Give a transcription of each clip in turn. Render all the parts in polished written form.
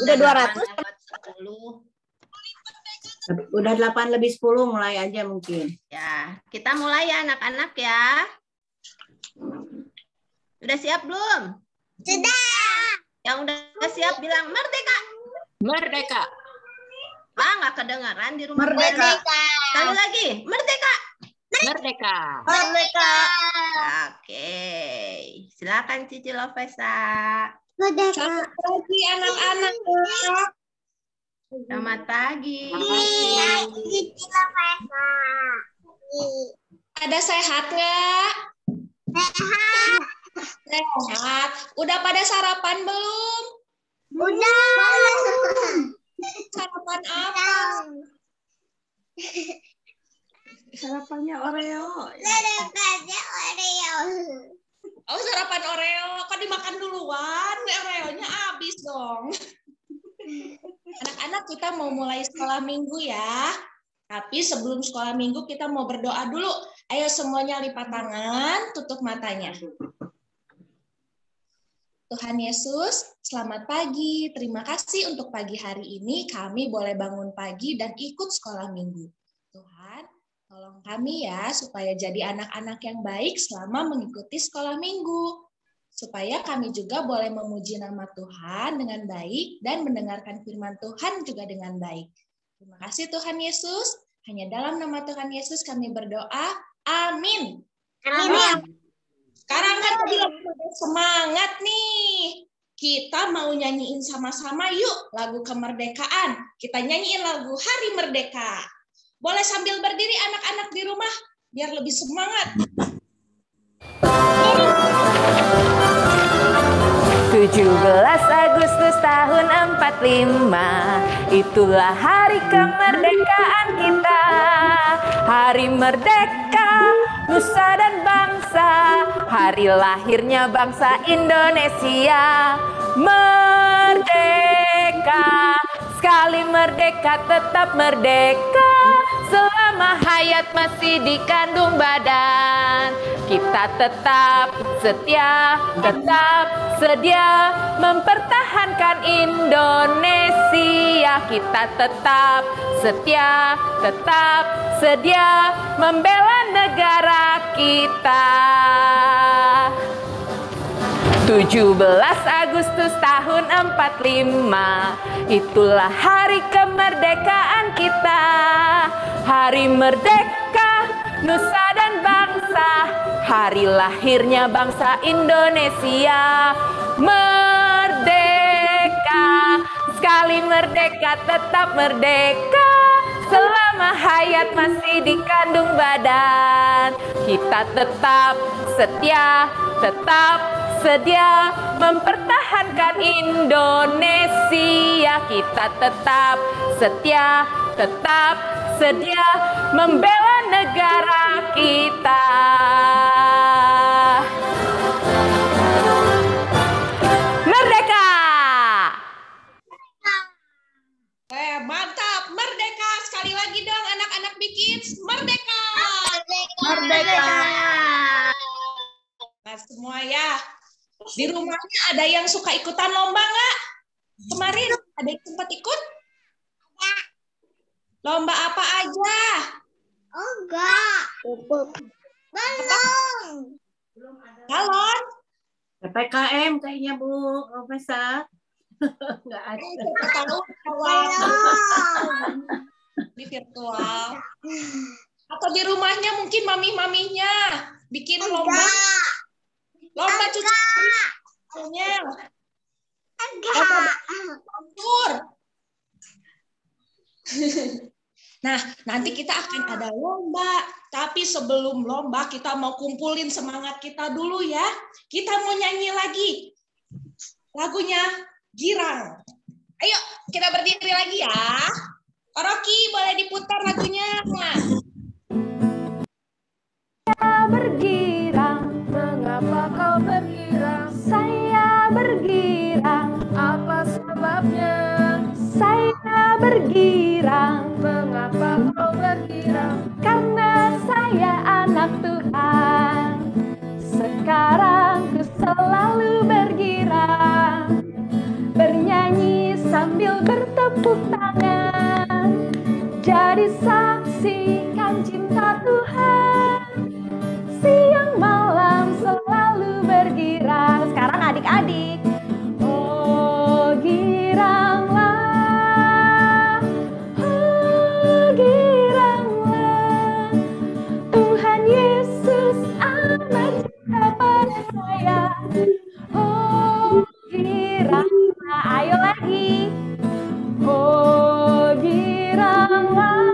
Udah 200. 10. Udah 8 lebih 10 mulai aja mungkin. Ya, kita mulai ya anak-anak ya. Udah siap belum? Sudah. Yang udah siap bilang merdeka. Merdeka. Ah, nggak kedengaran di rumah. Merdeka. Sekali lagi, merdeka. Merdeka. Merdeka. Oke, silakan Cici Lovesa. Merdeka. Selamat pagi anak-anak. Selamat pagi. Ada sehat nggak? Sehat. Sehat. Udah pada sarapan belum? Udah. Sarapan apa? Sarapannya Oreo. Sarapannya Oreo. Oh, sarapan Oreo. Kok dimakan duluan? Oreonya habis dong. Anak-anak, kita mau mulai sekolah minggu ya. Tapi sebelum sekolah minggu kita mau berdoa dulu. Ayo semuanya lipat tangan, tutup matanya. Tuhan Yesus, selamat pagi. Terima kasih untuk pagi hari ini kami boleh bangun pagi dan ikut sekolah minggu. Tuhan, tolong kami ya supaya jadi anak-anak yang baik selama mengikuti sekolah minggu. Supaya kami juga boleh memuji nama Tuhan dengan baik dan mendengarkan firman Tuhan juga dengan baik. Terima kasih Tuhan Yesus. Hanya dalam nama Tuhan Yesus kami berdoa. Amin. Amin. Sekarang kan tadi lagi semangat nih. Kita mau nyanyiin sama-sama yuk lagu kemerdekaan. Kita nyanyiin lagu Hari Merdeka. Boleh sambil berdiri anak-anak di rumah biar lebih semangat. 17 Agustus tahun 45, itulah hari kemerdekaan kita. Hari merdeka, nusa dan bangsa, hari lahirnya bangsa Indonesia. Merdeka, sekali merdeka tetap merdeka, selama hayat masih dikandung badan. Kita tetap setia, tetap sedia mempertahankan Indonesia. Kita tetap setia, tetap sedia membela negara kita. 17 Agustus tahun 45, itulah hari kemerdekaan kita. Hari merdeka, nusa dan bangsa, hari lahirnya bangsa Indonesia. Merdeka, sekali merdeka tetap merdeka, selama hayat masih dikandung badan. Kita tetap setia, tetap sedia mempertahankan Indonesia. Kita tetap setia, tetap sedia membela negara kita. Merdeka! Mantap, merdeka. Sekali lagi dong anak-anak bikin merdeka. Merdeka. Nah, semua ya. Di rumahnya ada yang suka ikutan lomba nggak? Kemarin ada yang sempat ikut? Lomba apa aja? Enggak. Belum. Galon? PPKM kayaknya Bu Profesor. Nggak ada. Siapa tahu kawan Belum. di virtual. Atau di rumahnya mungkin mami-maminya bikin lomba. Enggak. Lomba cuci piringnya. Enggak. Campur. Nah, nanti kita akan ada lomba. Tapi sebelum lomba, kita mau kumpulin semangat kita dulu ya. Kita mau nyanyi lagi. Lagunya Girang. Ayo, kita berdiri lagi ya. Rocky, boleh diputar lagunya. Bergirang, mengapa kau bergirang? Saya bergirang, apa sebabnya? Saya bergirang, mengapa kau bergirang? Karena saya anak Tuhan. Sekarang ku selalu bergirang, bernyanyi sambil sambil bertepuk tangan. Jadi saksikan cinta Tuhan, siang malam selalu bergirang. Sekarang adik-adik, oh giranglah, Tuhan Yesus amat cinta pada saya. Oh giranglah, ayo lagi. Oh giranglah,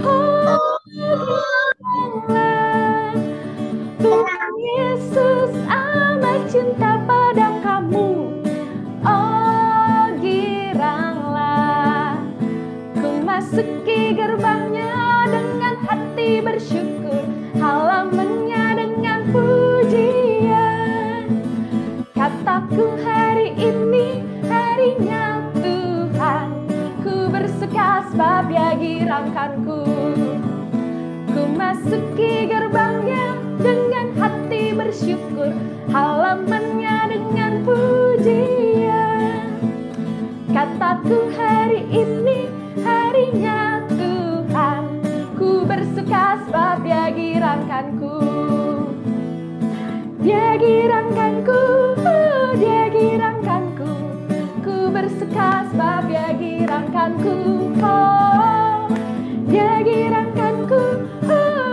oh giranglah, Tuhan Yesus amat cinta pada kamu. Oh giranglah, ku masuki gerbangnya dengan hati bersyukur, halamannya dengan pujian. Kataku hari ini harinya Tuhan, ku bersuka sebab Dia girangkanku. Ku masuki gerbangnya dengan hati bersyukur, halamannya dengan pujian. Kataku hari ini harinya Tuhan, ku bersuka sebab Dia girangkanku. Dia girangkanku, Dia girangkanku, ku bersuka sebab Dia girangkanku. Oh, Dia girangkanku,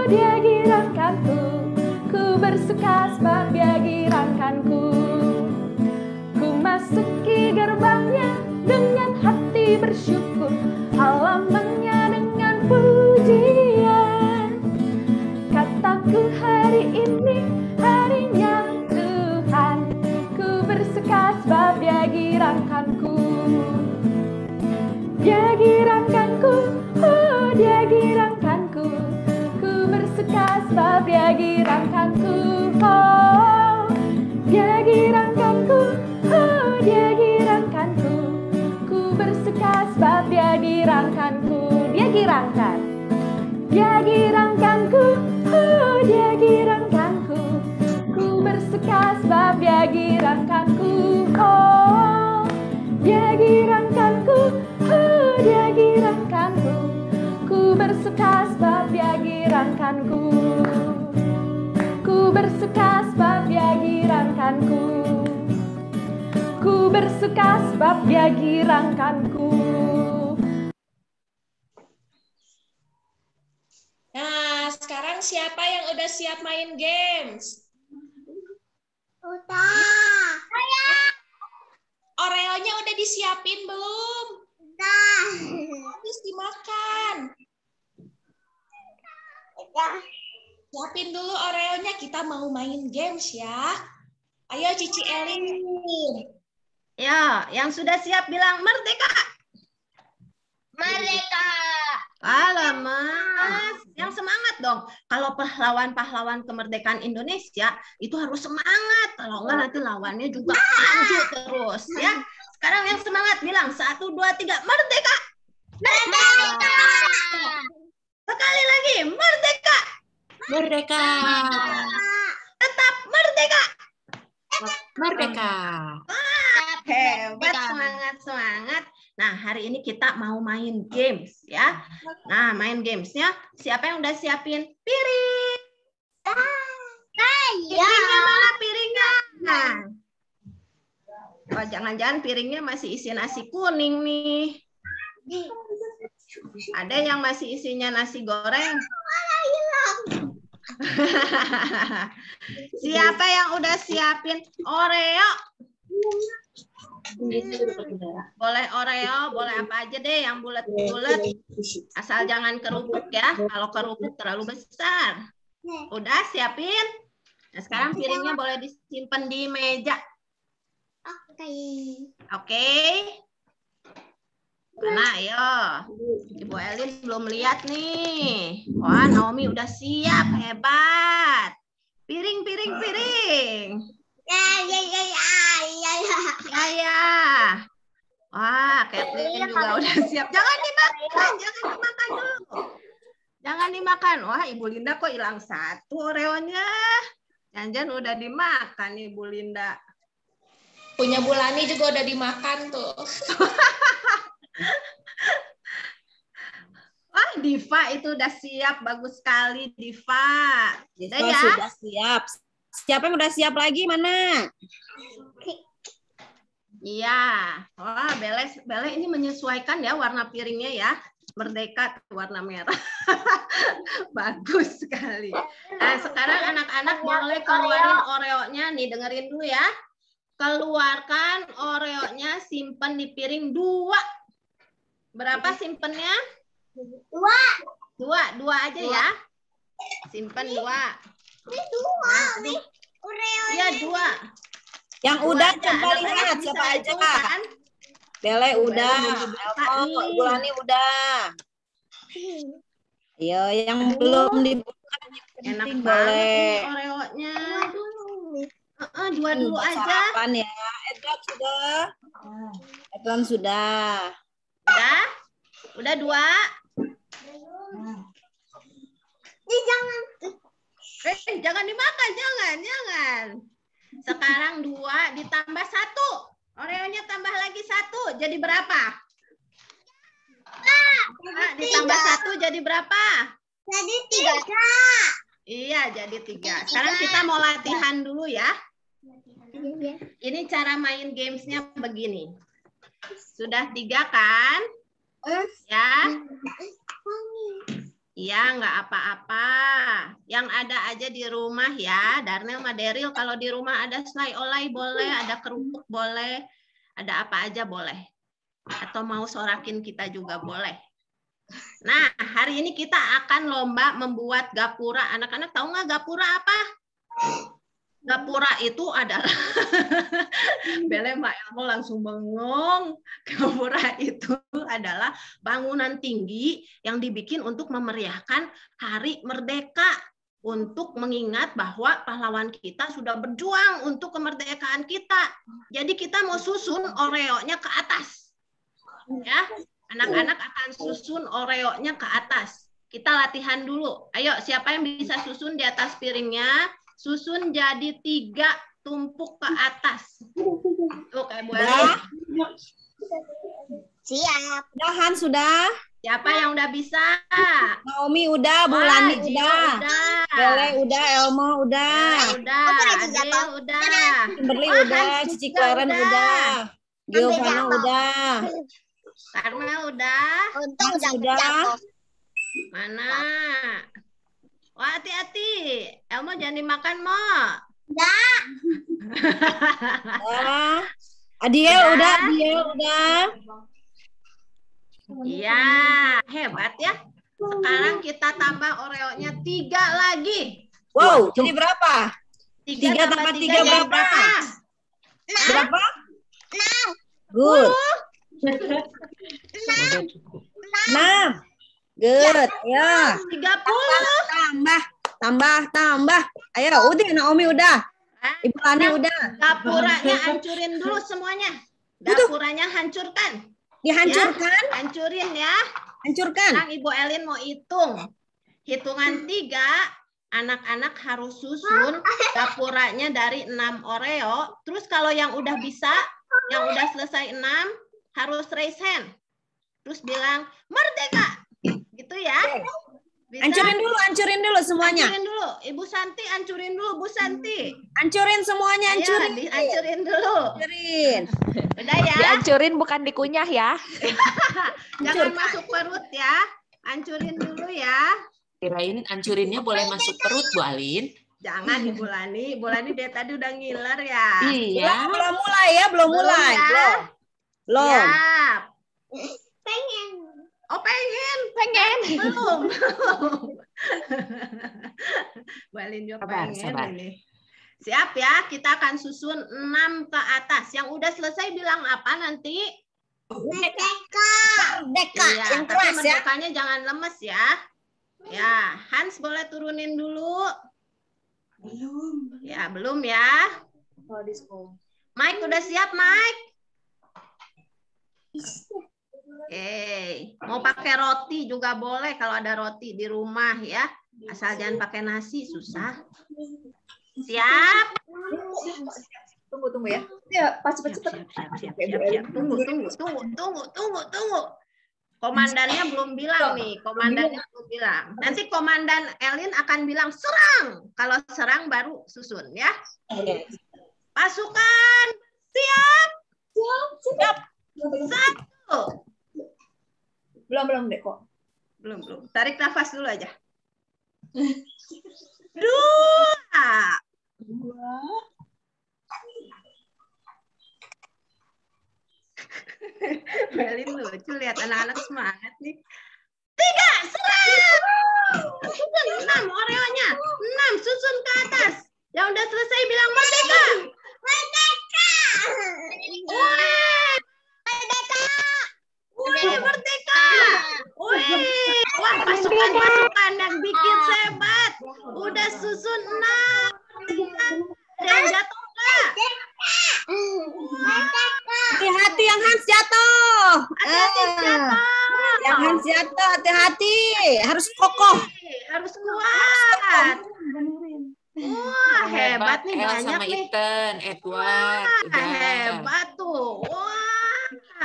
Dia girangkanku, ku bersuka sebab Dia girangkanku. Ku masuki gerbangnya dengan hati bersyukur, halamannya dengan pujian. Kataku hari ini harinya Tuhan, ku bersuka sebab Dia girangkanku. Dia girangkanku, Dia girangkanku, ku bersuka sebab Dia girangkanku. Oh, Dia girangkanku, Dia girangkanku, ku bersuka sebab Dia girangkanku. Dia girangkan, Dia girangkanku, Dia girangkanku, ku bersuka sebab Dia girangkanku. Oh, Dia girangkanku, Dia girangkanku, ku bersuka sebab Dia girangkanku. Ku bersuka sebab Dia girangkanku, ku bersuka sebab Dia girangkanku. Nah, sekarang siapa yang udah siap main games? Udah. Oreonya udah disiapin belum? Udah. Habis dimakan. Udah. Siapin dulu Oreonya, kita mau main games ya. Ayo Cici Elin. Ya, yang sudah siap bilang merdeka. Merdeka. Alamak, yang semangat dong. Kalau pahlawan-pahlawan kemerdekaan Indonesia itu harus semangat. Kalau enggak nanti lawannya juga maju terus ya. Sekarang yang semangat bilang 1, 2, 3, merdeka. Merdeka. Sekali lagi, merdeka. Merdeka. Tetap merdeka. Merdeka. Hebat, semangat. Nah, hari ini kita mau main games ya. Nah, main gamesnya siapa yang udah siapin piring? Piringnya mana piringnya? Nah. Oh, jangan-jangan piringnya masih isi nasi kuning nih. Ada yang masih isinya nasi goreng? Siapa yang udah siapin Oreo? Boleh Oreo, boleh apa aja deh yang bulat-bulat. Asal jangan kerupuk ya. Kalau kerupuk terlalu besar. Udah siapin? Nah, sekarang piringnya boleh disimpan di meja. Oke. Mana ayo. Ibu Elin belum lihat nih. Wah, Naomi udah siap. Hebat. Piring. Ya. Wah, Kathleen juga udah siap. Jangan dimakan dulu. Jangan dimakan. Wah, Ibu Linda kok hilang satu Oreonya. Jangan udah dimakan Ibu Linda. Punya Bulani juga udah dimakan tuh. Wah, Diva itu udah siap. Bagus sekali, Diva. Udah ya? Sudah siap. Siapa yang udah siap lagi? Mana? Iya. Wah, Bele ini menyesuaikan ya warna piringnya ya. Merdeka warna merah. Bagus sekali. Nah, sekarang anak-anak boleh keluarin Oreo-nya. Nih, dengerin dulu ya. Keluarkan Oreo-nya, simpen di piring 2. Berapa simpennya? 2 aja ya. Simpen 2. Ini 2 nih. Iya, 2. Yang udah coba Anak-anak lihat bisa siapa aja. hitung, kan? Bele udah. Elmo, Elmo, Bulani udah. Ayo, yang belum dibuka Enak penting banget boleh. ini Oreo-nya. 2 dulu Buat aja. sarapan ya. Edwan sudah. Edwan sudah. Udah? Udah 2? Jangan dimakan, jangan. Sekarang 2 ditambah 1. Oreo-nya tambah lagi 1. Jadi berapa? Ditambah 1 jadi berapa? Jadi 3. Iya, jadi 3. Sekarang kita mau latihan dulu ya. Ini cara main gamesnya begini. Sudah 3 kan? Ya. Iya, nggak apa-apa. Yang ada aja di rumah ya. Darnel sama Daryl, kalau di rumah ada selai olai boleh, ada kerupuk boleh, ada apa aja boleh. Atau mau sorakin kita juga boleh. Nah, hari ini kita akan lomba membuat gapura. Anak-anak tahu nggak gapura apa? Gapura itu adalah Bele Mbak Elmo langsung bengong. Gapura itu adalah bangunan tinggi yang dibikin untuk memeriahkan Hari Merdeka, untuk mengingat bahwa pahlawan kita sudah berjuang untuk kemerdekaan kita. Jadi kita mau susun Oreo-nya ke atas. Ya, anak-anak akan susun Oreo-nya ke atas. Kita latihan dulu. Ayo, siapa yang bisa susun di atas piringnya? Susun jadi 3 tumpuk ke atas. Tuh kayak Bu Elin. Siap. Udahan sudah. Siapa yang udah bisa? Naomi udah, Bulani Gio udah. Bele udah, Elmo udah. Udah. Adel udah. Kimberly udah, Cici Claren udah. Giovanna udah. Karmel udah. Untung Mas jangan udah. jatuh. Mana? Wah, hati-hati. Elmo jangan dimakan, Mo. Enggak. Adiel udah, Adiel udah. Iya, hebat ya. Sekarang kita tambah Oreo-nya 3 lagi. Wow, jadi berapa? 3 tambah 3 jadi berapa? Berapa? 6. Good. 6. Good. Ya. 30. Tambah. Ayo, udah Naomi udah. Ibu Lani udah. Dapuranya hancurin dulu semuanya. Dapuranya hancurkan. Dihancurkan? Ya, hancurin ya. Hancurkan. Sekarang Ibu Elin mau hitung. Hitungan 3, anak-anak harus susun dapuranya dari 6 Oreo. Terus kalau yang udah bisa, yang udah selesai 6, harus raise hand. Terus bilang, merdeka. Gitu ya. Bisa? Hancurin dulu semuanya. Hancurin dulu. Ibu Santi, hancurin dulu, Bu Santi. Hancurin semuanya, hancurin. Ayo, hancurin dulu. Hancurin. Udah ya. Dihancurin bukan dikunyah ya. Jangan masuk perut ya. Hancurin dulu ya. Kirain hancurinnya boleh masuk perut, Bu Alin. Jangan Ibu Lani. Ibu Lani dari tadi udah ngiler ya. Iya. Belum mulai ya, belum mulai. Ya. Belum. Siap. Pengen. Oh pengen. Belum. Bu Alin juga Sabar. ini. Siap ya, kita akan susun 6 ke atas. Yang udah selesai bilang apa nanti? Merdeka. Merdeka. Iya, Yang tapi keras ya. merdekanya jangan lemes ya. Ya, Hans boleh turunin dulu. Belum. Ya, belum ya. Mike udah siap, Mike? Oke, mau pakai roti juga boleh kalau ada roti di rumah ya. Asal jangan pakai nasi, susah. Siap? Tunggu tunggu ya. Ya, pas cepet-cepet. Siap. Tunggu. Komandannya belum bilang nih, Nanti Komandan Elin akan bilang serang. Kalau serang baru susun ya. Pasukan siap. Satu. Belum deh kok. Belum. Tarik nafas dulu aja. Dua. Melin lucu lihat anak-anak semangat nih. 3, serang. Susun 6 Oreonya. 6 susun ke atas. Yang udah selesai bilang merdeka. Merdeka. Wah, pasukan yang bikin hebat. Udah susun 6. Ada yang jatuh enggak? Hati-hati yang Hans jatuh. Hati-hati jatuh. Yang Hans jatuh, hati-hati. Harus kokoh. Harus kuat. Wah, hebat nih, El banyak sama nih. Ethan, Edward. Udah. Hebat tuh. Wah.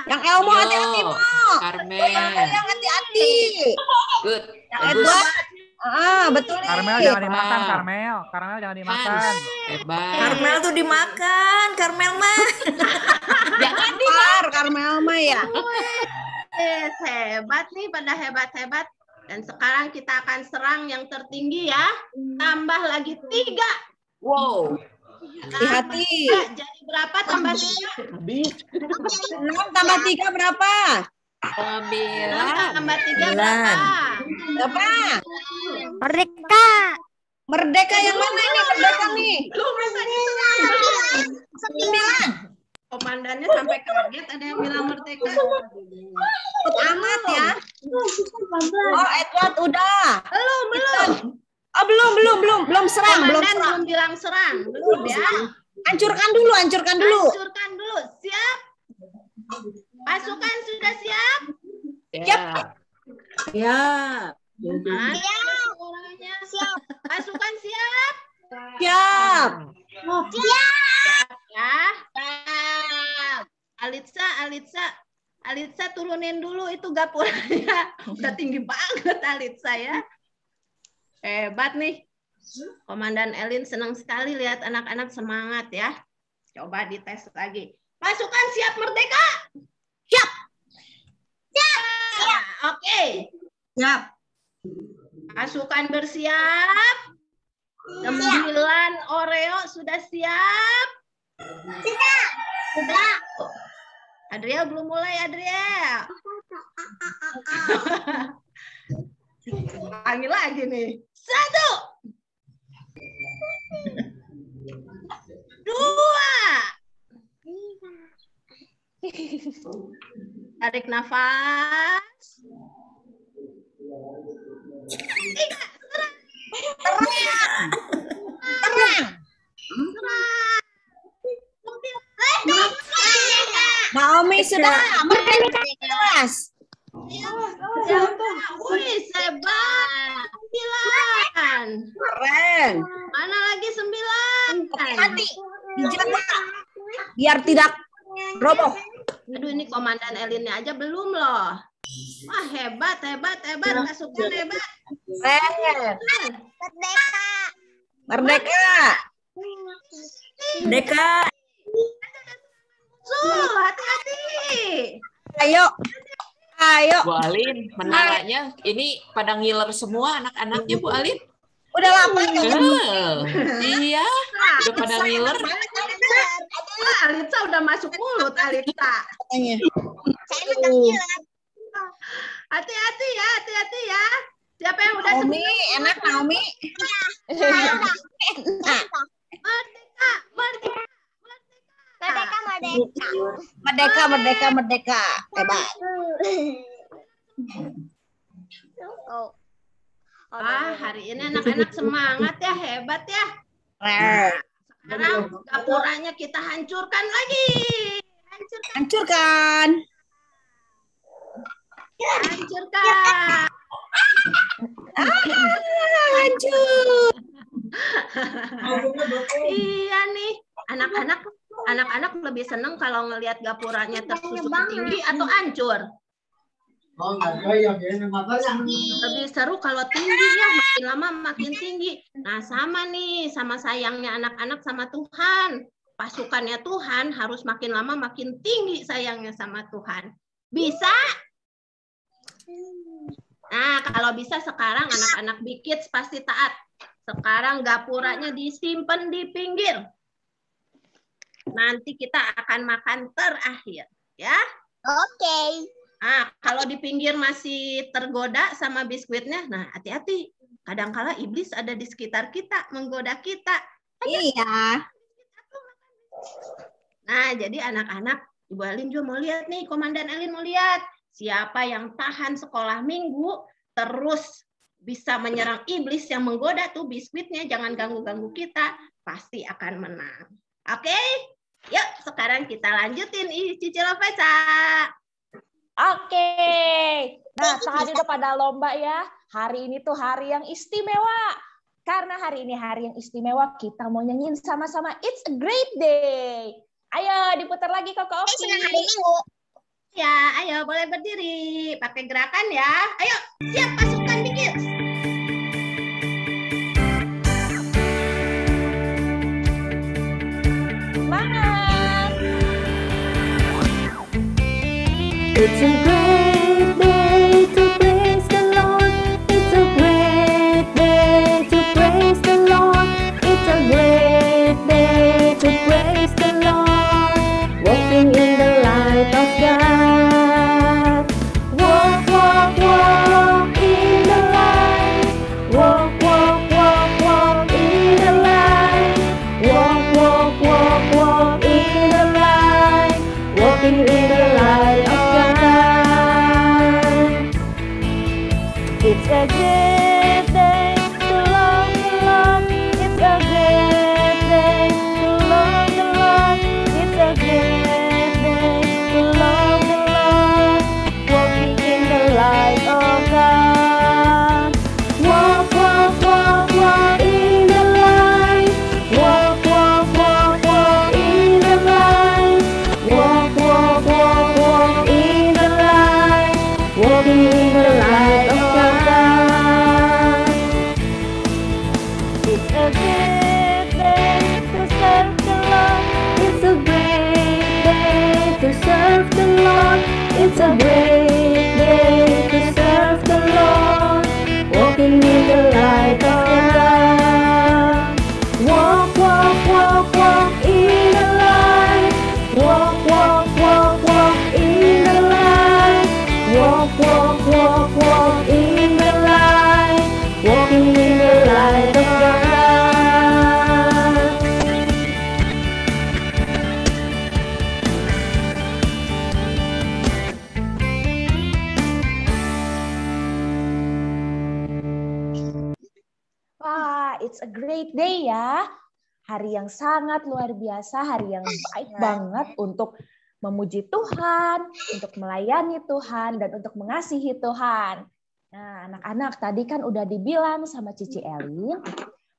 Yang Elmo hati-hati, Mo. Carmel. Yang hati-hati. Good. Yang Bagus. Edward. Betul nih. Karmel jangan dimakan, Karmel jangan dimakan. Hans. Hebat. Karmel tuh dimakan, Karmel mah. Jangan Karmel mah ya. Hebat nih, pada hebat-hebat. Dan sekarang kita akan serang yang tertinggi ya. Tambah lagi 3. Wow. Hati-hati. Jadi berapa tambah 3? 6 tambah 3 berapa? 9. Tambah 3 berapa? Berapa? Merdeka. Merdeka yang mana ini? Merdeka nih. Lu masa diserang? 9. Komandannya sampai kaget ada yang bilang merdeka. Cepet amat ya. Oh, Edward udah. Belum. Oh, belum serang, Komandan belum bilang serang. Belum ya. Hancurkan dulu. Hancurkan dulu. Siap. Pasukan sudah siap? Siap. Ya. Orangnya siap. Pasukan siap? Siap. Ya. Alitsa turunin dulu itu gapuranya. Udah tinggi banget Alitsa ya. Hebat nih. Komandan Elin senang sekali lihat anak-anak semangat ya. Coba dites lagi. Pasukan siap merdeka? Siap. Oke. Siap. Pasukan bersiap. 9 Oreo sudah siap? Sudah. Adriel belum mulai, Adriel. Panggil lagi nih. 1. 2. Tarik nafas. 3. Naomi sudah merdeka. Kelas. Wih, hebat. 9. Keren. Mana lagi 9? Hati-hati. Dijaga. Biar tidak roboh. Aduh, ini Komandan Elinnya aja belum loh. Wah, hebat. Pasukan hebat. Keren. Merdeka. Merdeka. Hati-hati. Ayo. Bu Alin, menaranya ini pada ngiler semua anak-anaknya Bu Alin. Udah lapar kan? Iya, udah pada ngiler. Alitsa udah masuk mulut, Alitsa. Katanya. Hati-hati ya. Siapa yang udah Naomi, enak Naomi. Merdeka. Hebat. Hari ini anak-anak semangat ya, hebat ya. Keren. Sekarang gapuranya kita hancurkan lagi. Hancurkan. Hancur. Hancur. Iya nih. Anak-anak lebih seneng kalau ngelihat gapuranya tersusun tinggi atau hancur? Lebih seru kalau tinggi ya, makin lama makin tinggi. Nah, sama nih, sama sayangnya anak-anak sama Tuhan. Pasukannya Tuhan harus makin lama makin tinggi sayangnya sama Tuhan. Bisa? Nah, kalau bisa sekarang anak-anak Bikids pasti taat. Sekarang gapuranya disimpan di pinggir. Nanti kita akan makan terakhir, ya. Oke. Nah, kalau di pinggir masih tergoda sama biskuitnya, nah hati-hati. Kadangkala iblis ada di sekitar kita, menggoda kita. Iya. Nah, jadi anak-anak, Ibu Elin juga mau lihat nih, Komandan Elin mau lihat. Siapa yang tahan sekolah minggu, terus bisa menyerang iblis yang menggoda tuh biskuitnya, jangan ganggu-ganggu kita, pasti akan menang. Oke? Yuk, sekarang kita lanjutin Cici Lovesa. Oke. Nah, tadi udah pada lomba ya. Hari ini tuh hari yang istimewa. Karena hari ini hari yang istimewa, kita mau nyanyiin sama-sama It's a Great Day. Ayo diputar lagi Koko Oki. Ya, ayo boleh berdiri. Pakai gerakan ya. Ayo, siap pasukan Bikids. Semangat. It's a great day to praise the Lord. It's a great day to praise the Lord. It's a great day to praise the Lord. Walking in the light of God. Walk, walk, walk in the light. Walk, walk, walk, walk in the light. Walk, walk, walk, walk in the light. Walking in the light of It's a great day to love the Lord. It's a great day to love the Lord. It's a great day to love the Lord. Walking in the light of God. Walk, walk, walk, walk in the light. Walk, walk, walk, walk in the light. Walk, walk, walk, walk in the light. Walking in the light of God. It's a great day to serve the Lord. It's a great day to serve the Lord. It's a great day to serve the Lord. Walking in the light of God. Walk, walk, walk, walk in the light. Walk, walk, walk, walk in the light. Walk, walk, walk, walk in the light. Walking in the light of God. Wah, it's a great day ya. Hari yang sangat luar biasa, hari yang baik banget untuk memuji Tuhan, untuk melayani Tuhan, dan untuk mengasihi Tuhan. Nah, anak-anak tadi kan udah dibilang sama Cici Elin,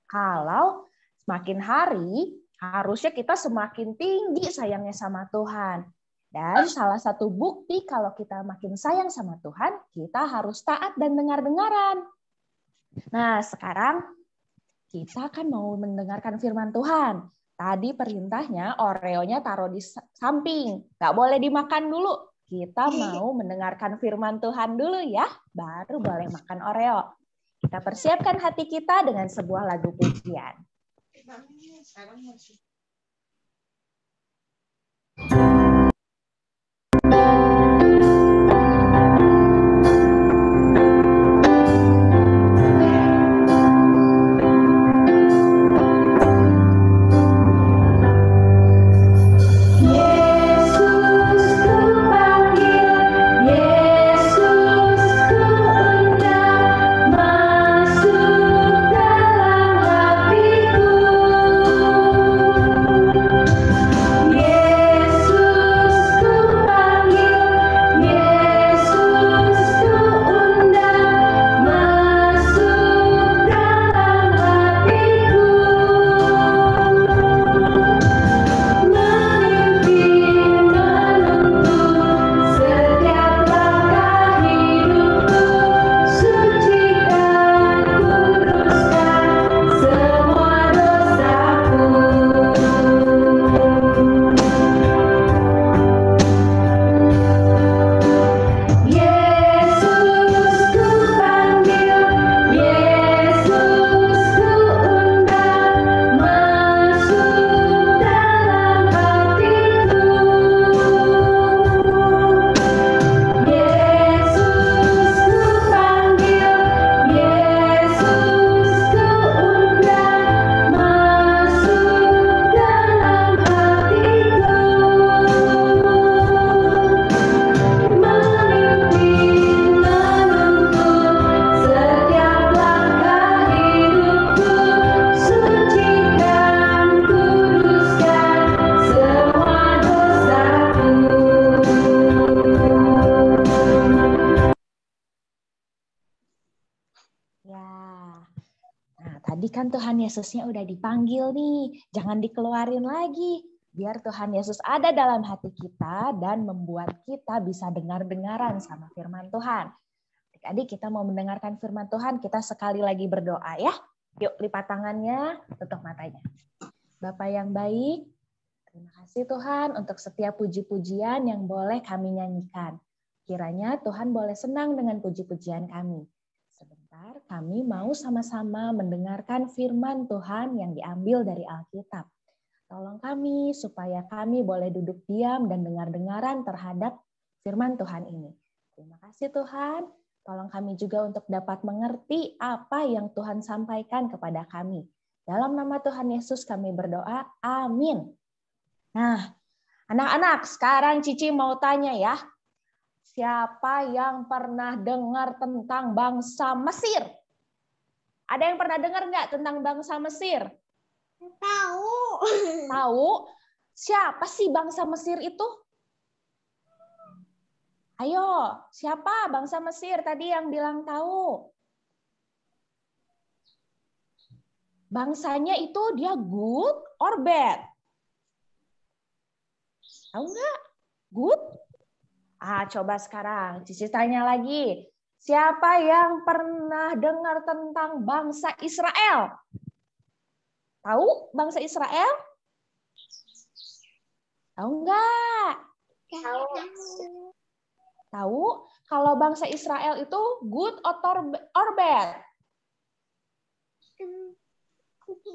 kalau semakin hari, harusnya kita semakin tinggi sayangnya sama Tuhan. Dan salah satu bukti kalau kita makin sayang sama Tuhan, kita harus taat dan dengar-dengaran. Nah, sekarang kita kan mau mendengarkan firman Tuhan. Tadi perintahnya Oreonya taruh di samping. Nggak boleh dimakan dulu. Kita mau mendengarkan firman Tuhan dulu ya. Baru boleh makan Oreo. Kita persiapkan hati kita dengan sebuah lagu pujian. Masuk dalam hatiku. kan Tuhan Yesusnya udah dipanggil nih, jangan dikeluarin lagi. Biar Tuhan Yesus ada dalam hati kita dan membuat kita bisa dengar-dengaran sama firman Tuhan. Adik-adik, kita mau mendengarkan firman Tuhan, kita sekali lagi berdoa ya. Yuk, lipat tangannya, tutup matanya. Bapa yang baik, terima kasih Tuhan untuk setiap puji-pujian yang boleh kami nyanyikan. Kiranya Tuhan boleh senang dengan puji-pujian kami. Sebentar, kami mau sama-sama mendengarkan firman Tuhan yang diambil dari Alkitab. Tolong kami supaya kami boleh duduk diam dan dengar-dengaran terhadap firman Tuhan ini. Terima kasih Tuhan. Tolong kami juga untuk dapat mengerti apa yang Tuhan sampaikan kepada kami. Dalam nama Tuhan Yesus kami berdoa. Amin. Nah, anak-anak, sekarang Cici mau tanya ya. Siapa yang pernah dengar tentang bangsa Mesir? Ada yang pernah dengar nggak tentang bangsa Mesir? Tahu. Tahu? Siapa sih bangsa Mesir itu? Ayo, siapa bangsa Mesir tadi yang bilang tahu? Bangsanya itu dia good or bad? Tahu nggak? Good? Coba sekarang Cici tanya lagi. Siapa yang pernah dengar tentang bangsa Israel? Tahu bangsa Israel? Tahu nggak? Tahu. Tahu kalau bangsa Israel itu good or bad?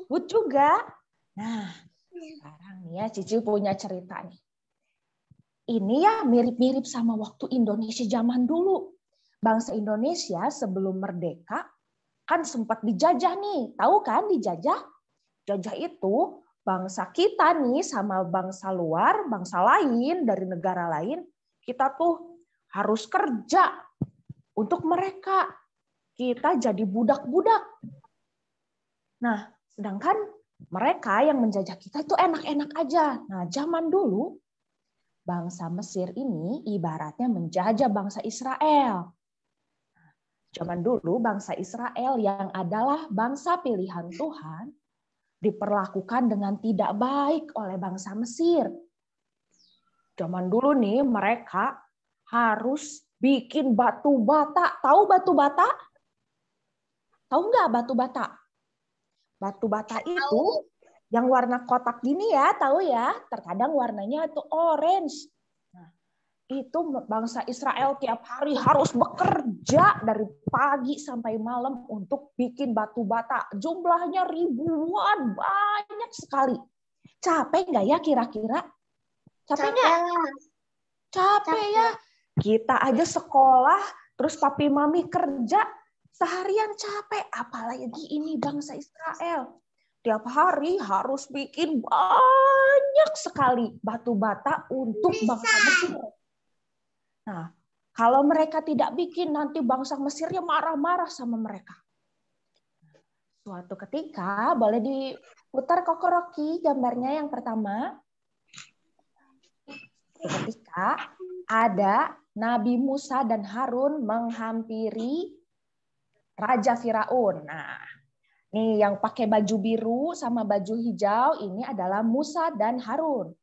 Good juga. Nah, sekarang nih ya Cici punya cerita nih. Ini ya mirip-mirip sama waktu Indonesia zaman dulu. Bangsa Indonesia sebelum merdeka kan sempat dijajah nih. Tahu kan dijajah? Jajah itu bangsa kita nih sama bangsa luar, bangsa lain dari negara lain, kita tuh harus kerja untuk mereka. Kita jadi budak-budak. Nah, sedangkan mereka yang menjajah kita itu enak-enak aja. Nah, zaman dulu bangsa Mesir ini ibaratnya menjajah bangsa Israel. Zaman dulu bangsa Israel yang adalah bangsa pilihan Tuhan diperlakukan dengan tidak baik oleh bangsa Mesir. Zaman dulu nih mereka harus bikin batu bata. Tahu batu bata? Tahu nggak batu bata? Batu bata itu yang warna kotak gini ya, tahu ya? Terkadang warnanya itu orange. Nah, itu bangsa Israel tiap hari harus bekerja dari pagi sampai malam untuk bikin batu bata. Jumlahnya ribuan, banyak sekali. Capek nggak ya kira-kira? Capek nggak? Capek ya. Kita aja sekolah, terus papi mami kerja, seharian capek. Apalagi ini bangsa Israel. Tiap hari harus bikin banyak sekali batu bata untuk bangsa Mesir. Nah, kalau mereka tidak bikin, nanti bangsa Mesirnya marah-marah sama mereka. Suatu ketika, boleh diputar Kokoroki gambarnya yang pertama. Ketika ada Nabi Musa dan Harun menghampiri Raja Firaun. Nah, nih yang pakai baju biru sama baju hijau ini adalah Musa dan Harun.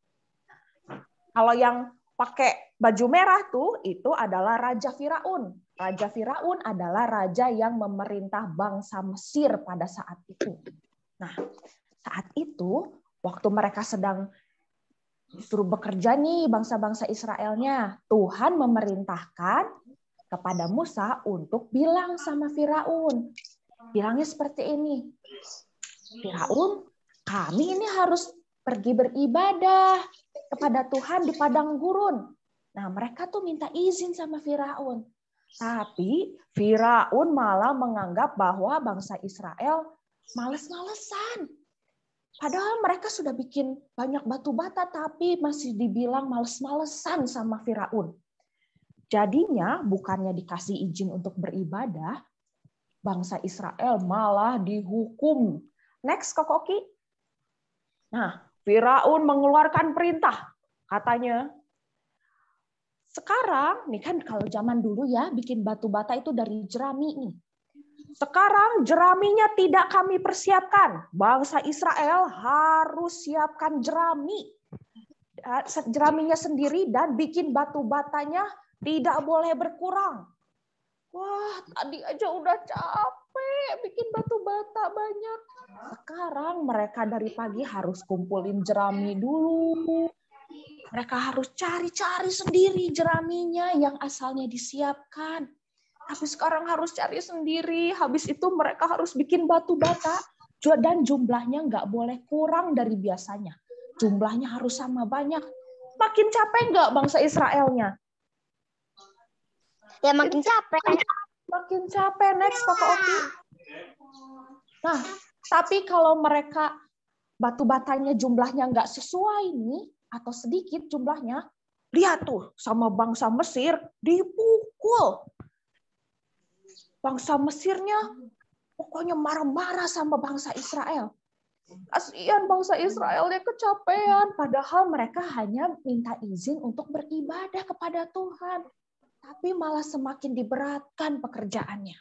Kalau yang pakai baju merah tuh itu adalah Raja Firaun. Raja Firaun adalah raja yang memerintah bangsa Mesir pada saat itu. Nah, saat itu waktu mereka sedang disuruh bekerja nih bangsa-bangsa Israelnya, Tuhan memerintahkan kepada Musa untuk bilang sama Firaun. Bilangnya seperti ini. Firaun, kami ini harus pergi beribadah kepada Tuhan di padang gurun. Nah, mereka tuh minta izin sama Firaun. Tapi Firaun malah menganggap bahwa bangsa Israel males-malesan. Padahal mereka sudah bikin banyak batu bata, tapi masih dibilang males-malesan sama Firaun. Jadinya bukannya dikasih izin untuk beribadah, bangsa Israel malah dihukum. Next, Kokoki. Nah, Firaun mengeluarkan perintah. Katanya, sekarang, nih kan kalau zaman dulu ya, bikin batu bata itu dari jerami nih. Sekarang jeraminya tidak kami persiapkan. Bangsa Israel harus siapkan jerami. Jeraminya sendiri dan bikin batu batanya tidak boleh berkurang. Wah, tadi aja udah capek bikin batu bata banyak. Sekarang mereka dari pagi harus kumpulin jerami dulu. Mereka harus cari-cari sendiri jeraminya yang asalnya disiapkan. Tapi sekarang harus cari sendiri. Habis itu mereka harus bikin batu bata. Dan jumlahnya nggak boleh kurang dari biasanya. Jumlahnya harus sama banyak. Makin capek nggak bangsa Israelnya? Ya makin capek. Makin capek. Next, Kakak Oki. Nah, tapi kalau mereka batu batanya jumlahnya nggak sesuai nih, atau sedikit jumlahnya, lihat tuh sama bangsa Mesir dipukul. Bangsa Mesirnya pokoknya marah-marah sama bangsa Israel. Kasihan bangsa Israelnya kecapean, padahal mereka hanya minta izin untuk beribadah kepada Tuhan. Tapi malah semakin diberatkan pekerjaannya.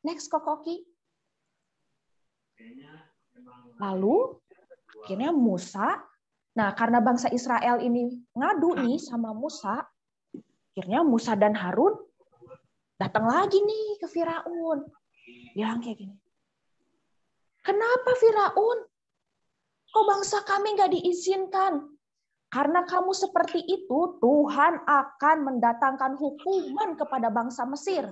Next, Kokoki. Lalu, akhirnya Musa, nah karena bangsa Israel ini ngadu nih sama Musa, akhirnya Musa dan Harun datang lagi nih ke Firaun. Bilang kayak gini, kenapa Firaun? Kok bangsa kami nggak diizinkan? Karena kamu seperti itu, Tuhan akan mendatangkan hukuman kepada bangsa Mesir.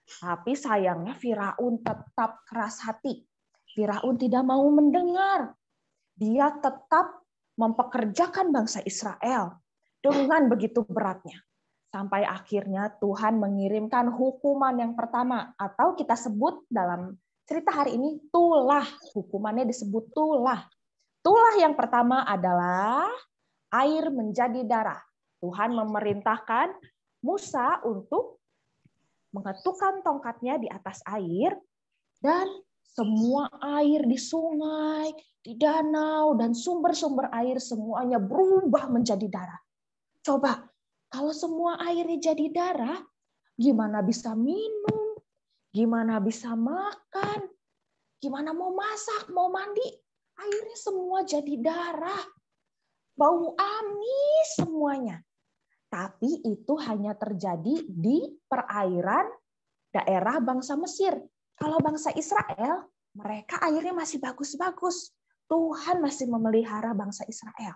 Tapi sayangnya Firaun tetap keras hati. Firaun tidak mau mendengar. Dia tetap mempekerjakan bangsa Israel dengan begitu beratnya. Sampai akhirnya Tuhan mengirimkan hukuman yang pertama, atau kita sebut dalam cerita hari ini tulah. Hukumannya disebut tulah. Tulah yang pertama adalah air menjadi darah. Tuhan memerintahkan Musa untuk mengetukkan tongkatnya di atas air, dan semua air di sungai, di danau, dan sumber-sumber air semuanya berubah menjadi darah. Coba, kalau semua airnya jadi darah, gimana bisa minum? Gimana bisa makan? Gimana mau masak, mau mandi? Airnya semua jadi darah. Bau amis semuanya. Tapi itu hanya terjadi di perairan daerah bangsa Mesir. Kalau bangsa Israel, mereka airnya masih bagus-bagus. Tuhan masih memelihara bangsa Israel.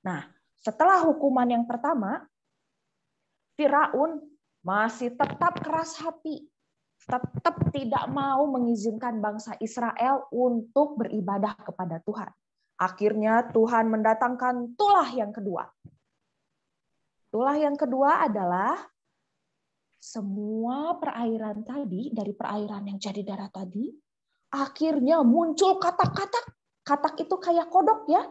Nah, setelah hukuman yang pertama, Firaun masih tetap keras hati. Tetap tidak mau mengizinkan bangsa Israel untuk beribadah kepada Tuhan. Akhirnya Tuhan mendatangkan tulah yang kedua. Tulah yang kedua adalah semua perairan tadi, dari perairan yang jadi darah tadi, akhirnya muncul katak-katak. Katak itu kayak kodok ya.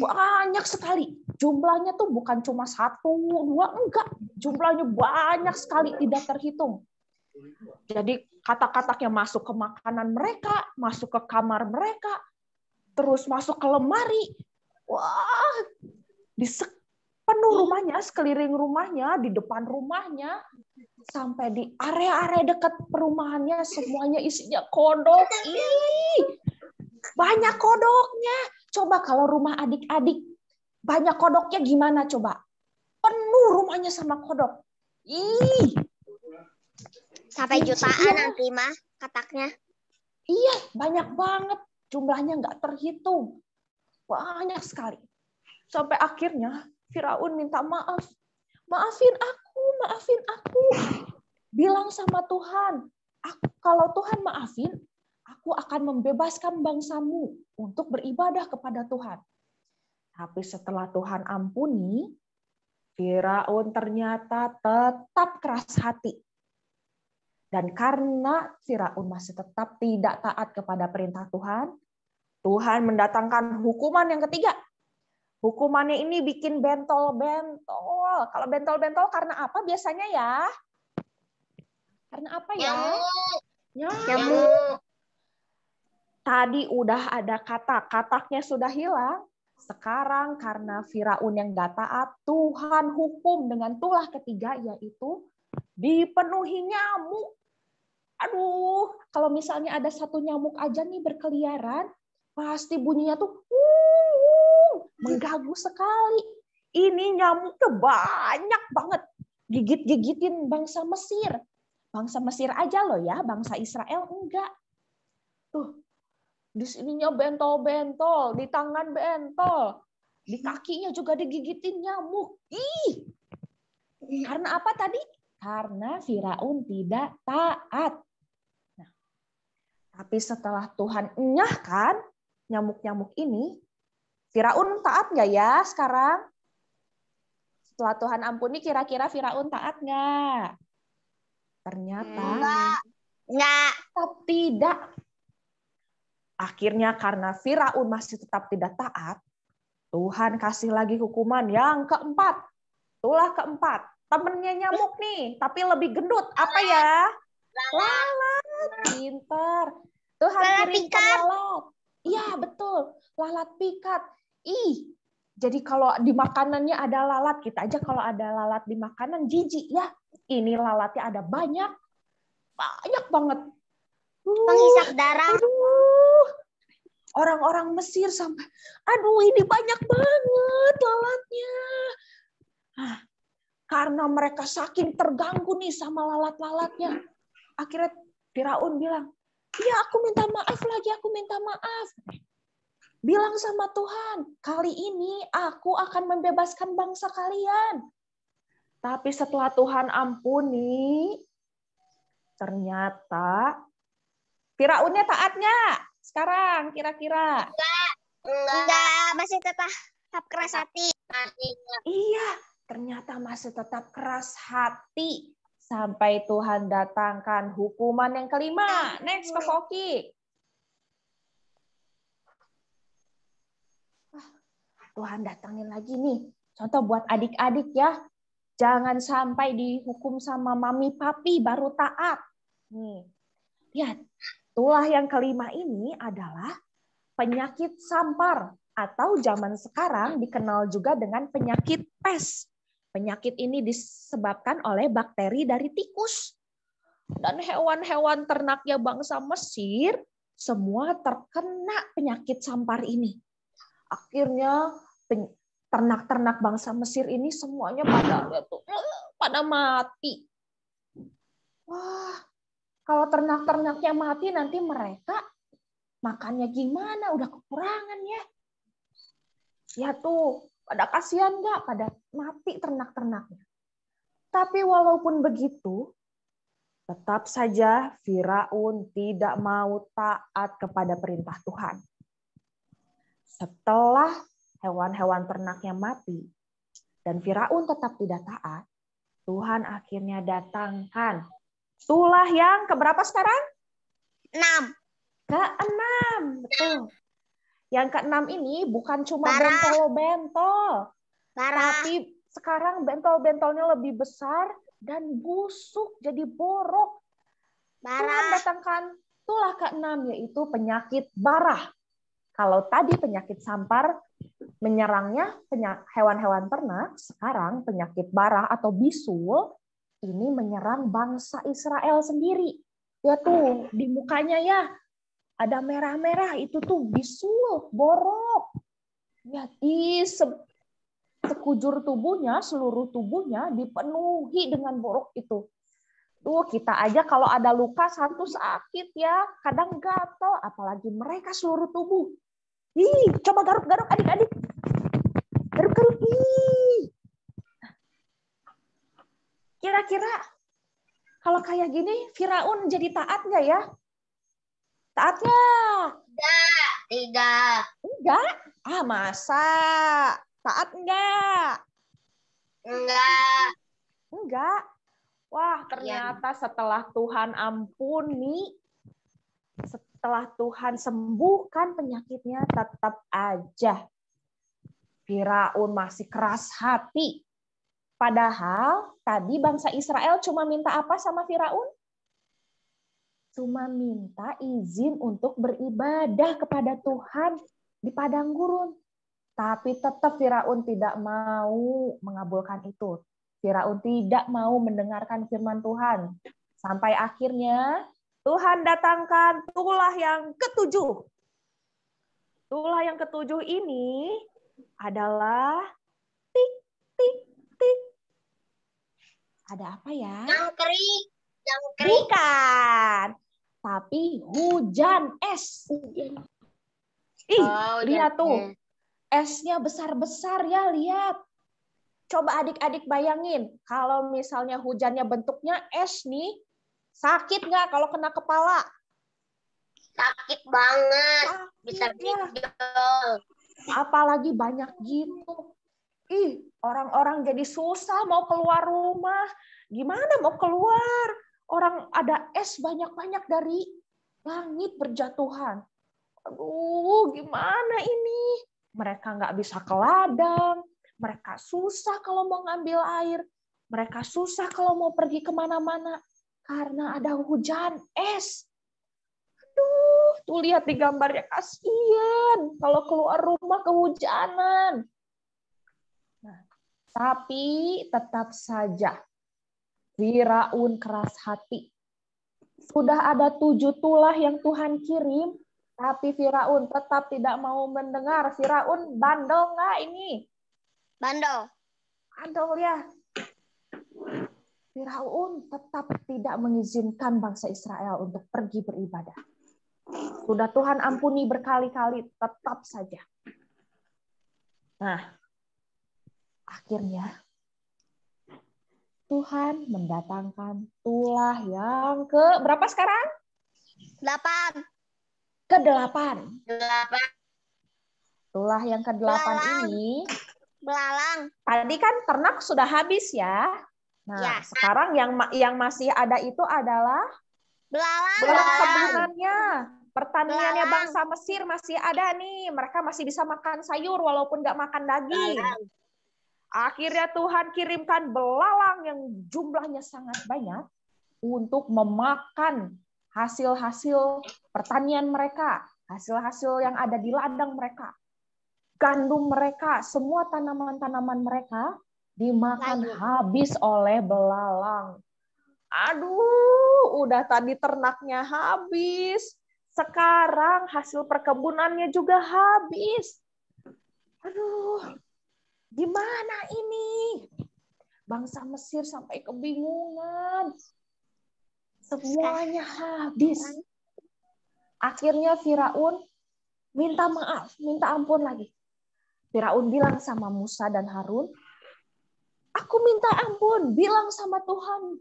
Banyak sekali. Jumlahnya tuh bukan cuma 1, 2, enggak. Jumlahnya banyak sekali, tidak terhitung. Jadi katak-kataknya masuk ke makanan mereka, masuk ke kamar mereka, terus masuk ke lemari. Wah, penuh rumahnya, sekeliling rumahnya, di depan rumahnya, sampai di area-area dekat perumahannya, semuanya isinya kodok. Ih, banyak kodoknya. Coba kalau rumah adik-adik, banyak kodoknya gimana coba? Penuh rumahnya sama kodok. Ih. Sampai jutaan nanti mah kataknya. Iya, banyak banget. Jumlahnya nggak terhitung. Banyak sekali. Sampai akhirnya Firaun minta maaf. Maafin aku. Bilang sama Tuhan, kalau Tuhan maafin, aku akan membebaskan bangsamu untuk beribadah kepada Tuhan. Tapi setelah Tuhan ampuni, Firaun ternyata tetap keras hati. Dan karena Firaun masih tetap tidak taat kepada perintah Tuhan, Tuhan mendatangkan hukuman yang ketiga. Hukumannya ini bikin bentol-bentol. Kalau bentol-bentol karena apa biasanya ya? Karena apa ya? Nyamuk. Tadi udah ada kataknya sudah hilang. Sekarang karena Firaun yang nggak taat, Tuhan hukum dengan tulah ketiga, yaitu dipenuhi nyamuk. Aduh, kalau misalnya ada satu nyamuk aja nih berkeliaran, pasti bunyinya tuh mengganggu sekali. Ini nyamuknya banyak banget. Gigit-gigitin bangsa Mesir. Bangsa Mesir aja loh ya, bangsa Israel enggak. Tuh, di sininya bentol-bentol, di tangan bentol, di kakinya juga digigitin nyamuk. Ih, karena apa tadi? Karena Firaun tidak taat. Nah, tapi setelah Tuhan enyahkan nyamuk-nyamuk ini, Firaun taat nggak ya sekarang? Setelah Tuhan ampuni, kira-kira Firaun taat nggak? Ternyata Enggak. tetap tidak. Akhirnya karena Firaun masih tetap tidak taat, Tuhan kasih lagi hukuman yang keempat. Itulah keempat. Temennya nyamuk nih, tapi lebih gendut. Apa ya? Lalat. Pinter. Tuhan kirimkan lalat. Iya, betul. Lalat pikat. Ih, jadi kalau di makanannya ada lalat, kita aja kalau ada lalat di makanan jijik ya. Ini lalatnya ada banyak banget. Penghisap darah. Aduh. Orang-orang Mesir sampai, aduh ini banyak banget lalatnya. Karena mereka saking terganggu nih sama lalat-lalatnya. Akhirnya Firaun bilang, ya aku minta maaf lagi, aku minta maaf. Bilang sama Tuhan, kali ini aku akan membebaskan bangsa kalian. Tapi setelah Tuhan ampuni, ternyata Firaunnya taat nggak? Sekarang kira-kira. Enggak, masih tetap keras hati. Iya, ternyata masih tetap keras hati. Sampai Tuhan datangkan hukuman yang kelima. Next, Pak Foki. Tuhan datangin lagi nih. Contoh buat adik-adik ya. Jangan sampai dihukum sama mami papi baru taat. Nih, lihat. Tulah yang kelima ini adalah penyakit sampar. Atau zaman sekarang dikenal juga dengan penyakit pes. Penyakit ini disebabkan oleh bakteri dari tikus. Dan hewan-hewan ternaknya bangsa Mesir semua terkena penyakit sampar ini. Akhirnya ternak-ternak bangsa Mesir ini semuanya pada mati. Wah, kalau ternak-ternaknya mati nanti mereka makannya gimana? Udah kekurangan ya. Ya tuh, pada kasihan nggak? Pada mati ternak-ternaknya. Tapi walaupun begitu, tetap saja Firaun tidak mau taat kepada perintah Tuhan. Setelah hewan-hewan ternaknya mati, dan Firaun tetap tidak taat, Tuhan akhirnya datangkan tulah yang keberapa sekarang? 6. Ke-6, betul. Yang ke-6 ini bukan cuma bentol-bentol, tapi sekarang bentol-bentolnya lebih besar dan busuk, jadi borok. Tuhan datangkan tulah ke-6, yaitu penyakit barah. Kalau tadi penyakit sampar menyerangnya hewan-hewan ternak, sekarang penyakit barah atau bisul ini menyerang bangsa Israel sendiri. Ya tuh, di mukanya ya ada merah-merah, itu tuh bisul, borok. Ya, di sekujur tubuhnya, seluruh tubuhnya dipenuhi dengan borok itu. Tuh, kita aja kalau ada luka satu sakit ya, kadang gatal, apalagi mereka seluruh tubuh. Ih, coba garuk-garuk adik-adik. Garuk-garuk. Ih. Kira-kira kalau kayak gini, Firaun jadi taat nggak ya? Taat nggak? Tidak. Enggak? Ah, masa? Taat nggak? Enggak. Enggak. Wah, ternyata setelah Tuhan ampuni, setelah Tuhan sembuhkan penyakitnya, tetap aja Firaun masih keras hati. Padahal tadi bangsa Israel cuma minta apa sama Firaun? Cuma minta izin untuk beribadah kepada Tuhan di padang gurun. Tapi tetap Firaun tidak mau mengabulkan itu. Firaun tidak mau mendengarkan firman Tuhan. Sampai akhirnya Tuhan datangkan tulah yang ketujuh. Tulah yang ketujuh ini adalah tik, tik, tik. Ada apa ya? Jangkrik. Bukan. Tapi hujan es. Ih, lihat tuh. Esnya besar-besar ya, lihat. Coba adik-adik bayangin, kalau misalnya hujannya bentuknya es nih, sakit nggak kalau kena kepala? Sakit banget. Bisa ya. pinjol. Apalagi banyak gitu. Ih, orang-orang jadi susah mau keluar rumah. Gimana mau keluar? Orang ada es banyak-banyak dari langit berjatuhan. Aduh, gimana ini? Mereka nggak bisa ke ladang. Mereka susah kalau mau ngambil air. Mereka susah kalau mau pergi kemana-mana. Karena ada hujan es. Aduh, tuh lihat di gambarnya, kasihan kalau keluar rumah kehujanan. Nah, tapi tetap saja Firaun keras hati. Sudah ada 7 tulah yang Tuhan kirim, tapi Firaun tetap tidak mau mendengar. Firaun bandel nggak ini? Bandel. Bandel ya. Firaun tetap tidak mengizinkan bangsa Israel untuk pergi beribadah. Sudah Tuhan ampuni berkali-kali, tetap saja. Nah, akhirnya Tuhan mendatangkan tulah yang ke berapa sekarang? 8. Ke-8. 8. Tulah yang ke-8 ini. Belalang. Tadi kan ternak sudah habis ya. Nah, Ya. sekarang yang masih ada itu adalah Belalang. kebunannya. Pertaniannya Belalang. bangsa Mesir masih ada nih. Mereka masih bisa makan sayur walaupun nggak makan daging. Akhirnya Tuhan kirimkan belalang yang jumlahnya sangat banyak untuk memakan hasil-hasil pertanian mereka, hasil-hasil yang ada di ladang mereka, gandum mereka, semua tanaman-tanaman mereka dimakan habis oleh belalang. Aduh, udah tadi ternaknya habis, sekarang hasil perkebunannya juga habis. Aduh. Gimana ini? Bangsa Mesir sampai kebingungan. Semuanya habis. Akhirnya Firaun minta maaf, minta ampun lagi. Firaun bilang sama Musa dan Harun, aku minta ampun, bilang sama Tuhan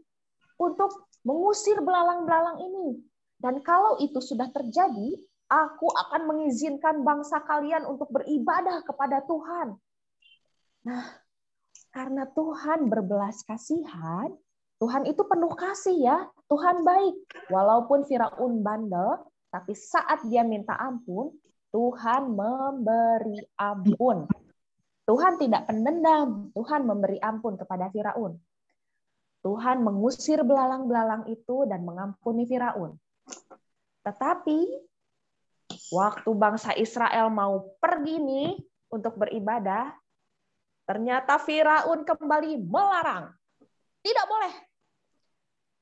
untuk mengusir belalang-belalang ini. Dan kalau itu sudah terjadi, aku akan mengizinkan bangsa kalian untuk beribadah kepada Tuhan. Nah, karena Tuhan berbelas kasihan, Tuhan itu penuh kasih ya, Tuhan baik. Walaupun Firaun bandel, tapi saat dia minta ampun, Tuhan memberi ampun. Tuhan tidak pendendam, Tuhan memberi ampun kepada Firaun. Tuhan mengusir belalang-belalang itu dan mengampuni Firaun. Tetapi, waktu bangsa Israel mau pergi nih untuk beribadah, ternyata Firaun kembali melarang. Tidak boleh.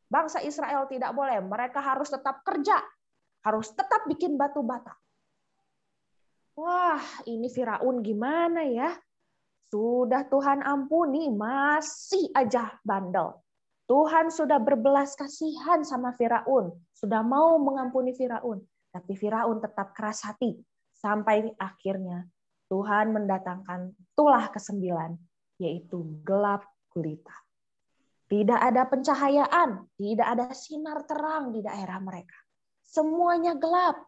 Bangsa Israel tidak boleh. Mereka harus tetap kerja. Harus tetap bikin batu bata. Wah, ini Firaun gimana ya? Sudah Tuhan ampuni, masih aja bandel. Tuhan sudah berbelas kasihan sama Firaun. Sudah mau mengampuni Firaun. Tapi Firaun tetap keras hati. Sampai akhirnya Tuhan mendatangkan tulah ke-9, yaitu gelap gulita. Tidak ada pencahayaan, tidak ada sinar terang di daerah mereka. Semuanya gelap,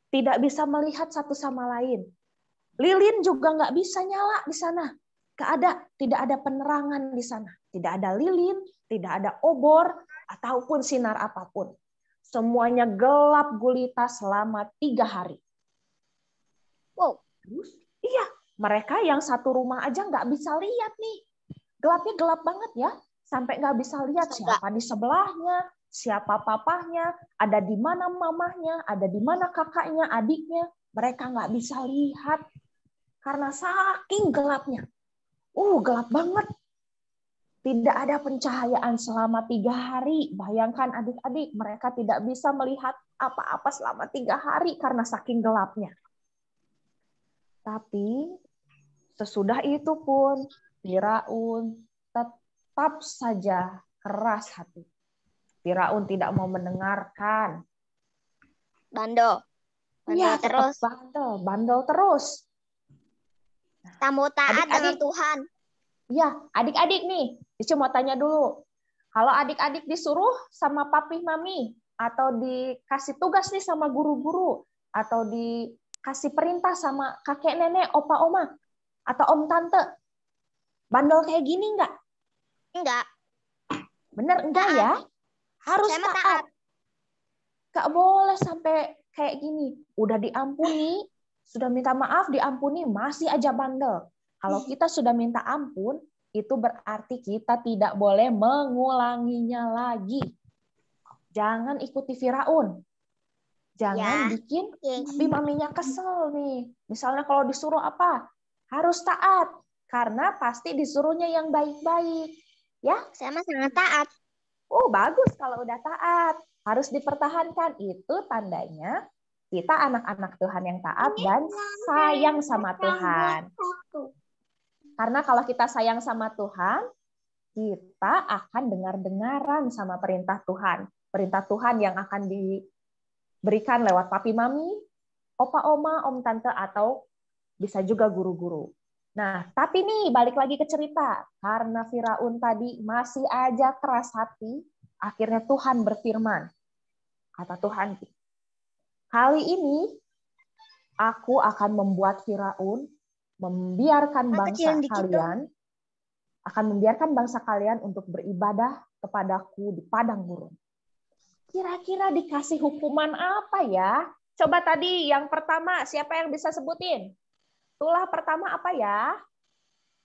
tidak bisa melihat satu sama lain. Lilin juga nggak bisa nyala di sana. Tidak ada penerangan di sana. Tidak ada lilin, tidak ada obor, ataupun sinar apapun. Semuanya gelap gulita selama 3 hari. Wow, terus? Iya, mereka yang satu rumah aja nggak bisa lihat nih. Gelapnya gelap banget ya, sampai nggak bisa lihat siapa di sebelahnya, siapa papahnya, ada di mana mamahnya, ada di mana kakaknya, adiknya. Mereka nggak bisa lihat karena saking gelapnya. Gelap banget. Tidak ada pencahayaan selama 3 hari. Bayangkan adik-adik, mereka tidak bisa melihat apa-apa selama 3 hari karena saking gelapnya. Tapi sesudah itu pun Firaun tetap saja keras hati. Firaun tidak mau mendengarkan. Bandel. Iya, terus. Bandel terus. Tak mau taat Adik-adik. dengan Tuhan. Ya, adik-adik nih, Cici mau tanya dulu. Kalau adik-adik disuruh sama papi mami, atau dikasih tugas nih sama guru-guru, atau dikasih perintah sama kakek nenek, opa oma, atau om tante, bandel kayak gini enggak? Enggak. Bener enggak ya? Harus Saya mah taat. Gak boleh sampai kayak gini. Udah diampuni, sudah minta maaf, diampuni, masih aja bandel. Kalau kita sudah minta ampun, itu berarti kita tidak boleh mengulanginya lagi. Jangan ikuti Firaun. Jangan bikin papi maminya kesel nih. Misalnya kalau disuruh apa? Harus taat. Karena pasti disuruhnya yang baik-baik. Ya? Saya mah sangat taat. Oh, bagus kalau udah taat. Harus dipertahankan. Itu tandanya kita anak-anak Tuhan yang taat dan sayang sama Tuhan. Karena kalau kita sayang sama Tuhan, kita akan dengar-dengaran sama perintah Tuhan. Perintah Tuhan yang akan diberikan lewat papi mami, opa oma, om tante, atau bisa juga guru-guru. Nah, tapi nih balik lagi ke cerita. Karena Firaun tadi masih aja keras hati, akhirnya Tuhan berfirman. Kata Tuhan, kali ini aku akan membuat Firaun membiarkan bangsa kalian untuk beribadah kepadaku di padang gurun. Kira-kira dikasih hukuman apa ya? Coba tadi yang pertama, siapa yang bisa sebutin? Tulah pertama apa ya?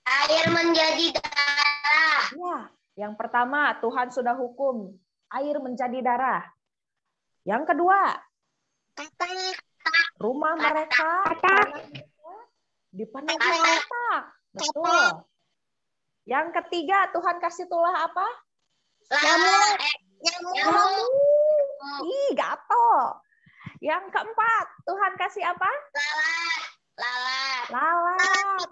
Air menjadi darah. Ya, yang pertama Tuhan sudah hukum air menjadi darah. Yang kedua, rumah mereka dipenuhi katak. Betul. Yang ketiga, Tuhan kasih tulah apa? Nyamuk. Ih, gatel. Yang keempat, Tuhan kasih apa? Lalat.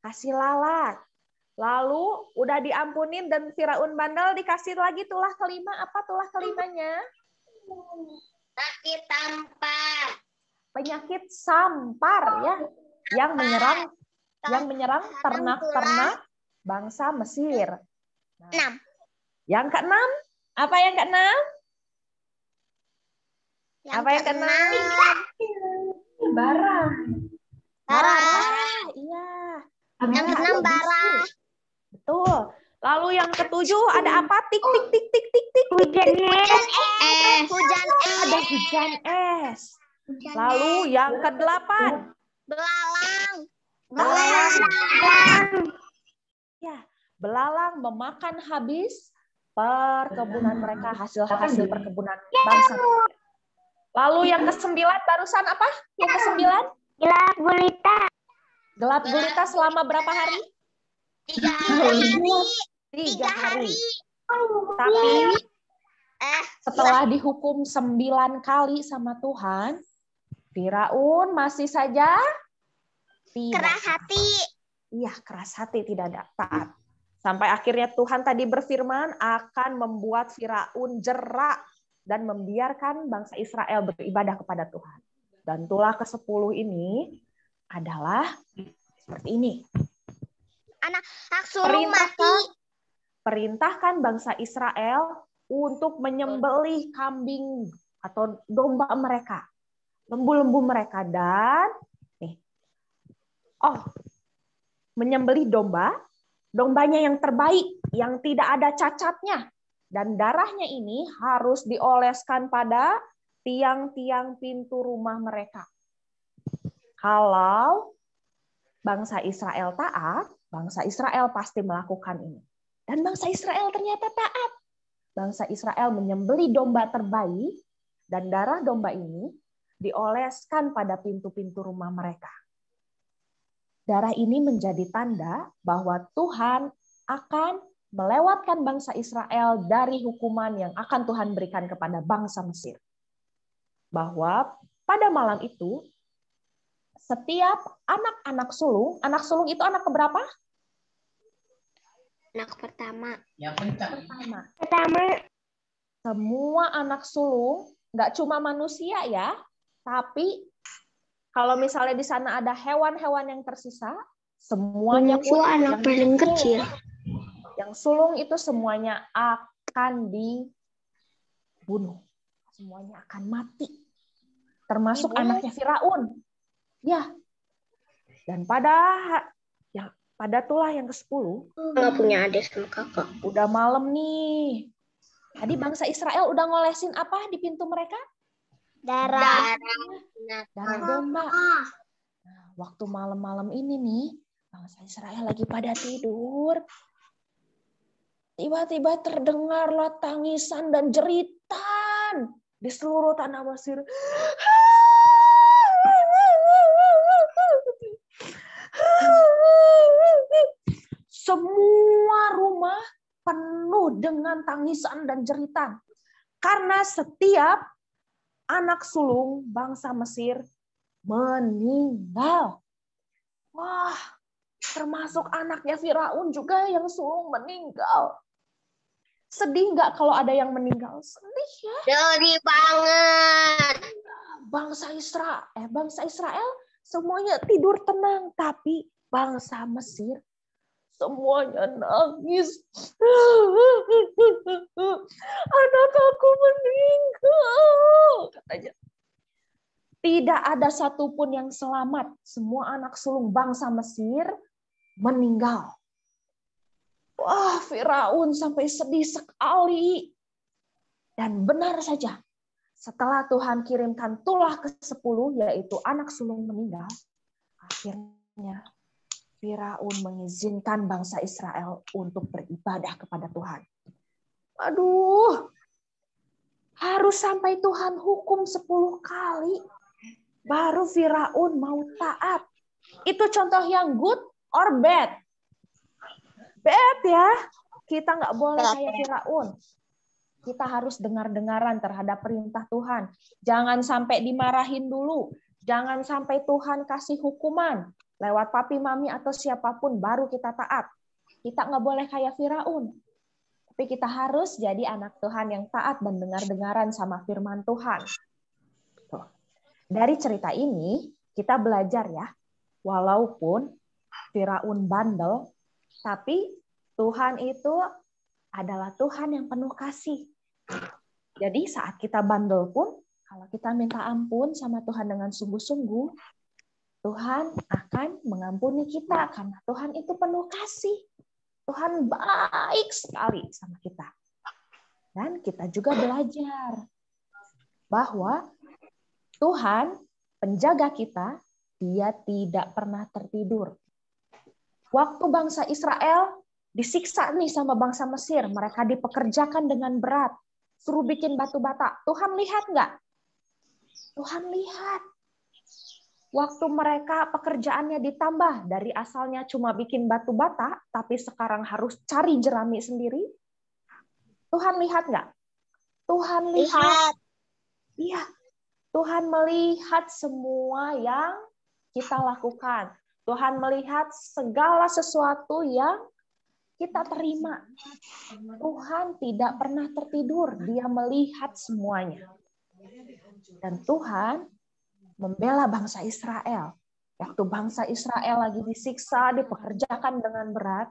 Kasih lalat. Lalu udah diampunin dan Firaun bandel, dikasih lagi tulah kelima. Apa tulah kelimanya? Sakit tampar. Penyakit sampar ya, yang menyerang ternak-ternak bangsa Mesir. Nah, yang keenam, apa yang keenam? Apa yang keenam? Bara. Iya. Yang keenam bara. Betul. Lalu yang ketujuh ada apa? Tik tik tik tik tik tik. Hujan es. Ada hujan es. Lalu yang ke-8. Belalang. Ya, belalang memakan habis perkebunan mereka, hasil-hasil perkebunan bangsa. Lalu yang ke-9 barusan apa? Yang ke-9? Gelap gulita. Gelap gulita selama berapa hari? 3 hari. 3 hari. Tapi setelah dihukum 9 kali sama Tuhan, Firaun masih saja keras hati. Iya, keras hati, tidak ada taat. Sampai akhirnya Tuhan tadi berfirman akan membuat Firaun jerak dan membiarkan bangsa Israel beribadah kepada Tuhan. Dan tulah ke-10 ini adalah seperti ini. Anak suruh mati. Perintahkan bangsa Israel untuk menyembelih kambing atau domba mereka. Lembu-lembu mereka dan menyembelih dombanya yang terbaik, yang tidak ada cacatnya. Dan darahnya ini harus dioleskan pada tiang-tiang pintu rumah mereka. Kalau bangsa Israel taat, bangsa Israel pasti melakukan ini. Dan bangsa Israel ternyata taat. Bangsa Israel menyembelih domba terbaik, dan darah domba ini dioleskan pada pintu-pintu rumah mereka. Darah ini menjadi tanda bahwa Tuhan akan melewatkan bangsa Israel dari hukuman yang akan Tuhan berikan kepada bangsa Mesir. Bahwa pada malam itu, setiap anak sulung itu anak keberapa? Anak pertama. Pertama. Semua anak sulung, nggak cuma manusia ya, tapi kalau misalnya di sana ada hewan-hewan yang tersisa, semuanya pun anak paling kecil. Yang sulung itu semuanya akan dibunuh. Semuanya akan mati. Termasuk anaknya Firaun. Ya. Dan pada tulah yang ke-10. Nggak punya adik sama kakak. Udah malam nih. Tadi bangsa Israel udah ngolesin apa di pintu mereka? Darah domba. Nah, waktu malam-malam ini nih, bangsa Israel lagi pada tidur. Tiba-tiba terdengarlah tangisan dan jeritan di seluruh tanah Mesir. Semua rumah penuh dengan tangisan dan jeritan. Karena setiap anak sulung bangsa Mesir meninggal. Wah, termasuk anaknya Firaun juga yang sulung meninggal. Sedih nggak kalau ada yang meninggal? Sedih ya. Sedih banget. Bangsa Israel semuanya tidur tenang, tapi bangsa Mesir semuanya nangis. Anak aku meninggal, katanya. Tidak ada satupun yang selamat. Semua anak sulung bangsa Mesir meninggal. Wah, Firaun sampai sedih sekali. Dan benar saja, setelah Tuhan kirimkan tulah ke-10, yaitu anak sulung meninggal, akhirnya Firaun mengizinkan bangsa Israel untuk beribadah kepada Tuhan. Aduh, harus sampai Tuhan hukum 10 kali, baru Firaun mau taat. Itu contoh yang good or bad? Bad ya. Kita nggak boleh kayak Firaun. Kita harus dengar-dengaran terhadap perintah Tuhan. Jangan sampai dimarahin dulu. Jangan sampai Tuhan kasih hukuman. Lewat papi, mami, atau siapapun baru kita taat. Kita nggak boleh kayak Firaun. Tapi kita harus jadi anak Tuhan yang taat dan dengar-dengaran sama firman Tuhan. Dari cerita ini, kita belajar ya. Walaupun Firaun bandel, tapi Tuhan itu adalah Tuhan yang penuh kasih. Jadi saat kita bandel pun, kalau kita minta ampun sama Tuhan dengan sungguh-sungguh, Tuhan akan mengampuni kita karena Tuhan itu penuh kasih. Tuhan baik sekali sama kita. Dan kita juga belajar bahwa Tuhan penjaga kita, Dia tidak pernah tertidur. Waktu bangsa Israel disiksa nih sama bangsa Mesir, mereka dipekerjakan dengan berat, suruh bikin batu bata. Tuhan lihat nggak? Tuhan lihat. Waktu mereka pekerjaannya ditambah, dari asalnya cuma bikin batu bata, tapi sekarang harus cari jerami sendiri. Tuhan lihat nggak? Tuhan lihat. Iya. Tuhan melihat semua yang kita lakukan. Tuhan melihat segala sesuatu yang kita terima. Tuhan tidak pernah tertidur. Dia melihat semuanya. Dan Tuhan membela bangsa Israel. Waktu bangsa Israel lagi disiksa, dipekerjakan dengan berat,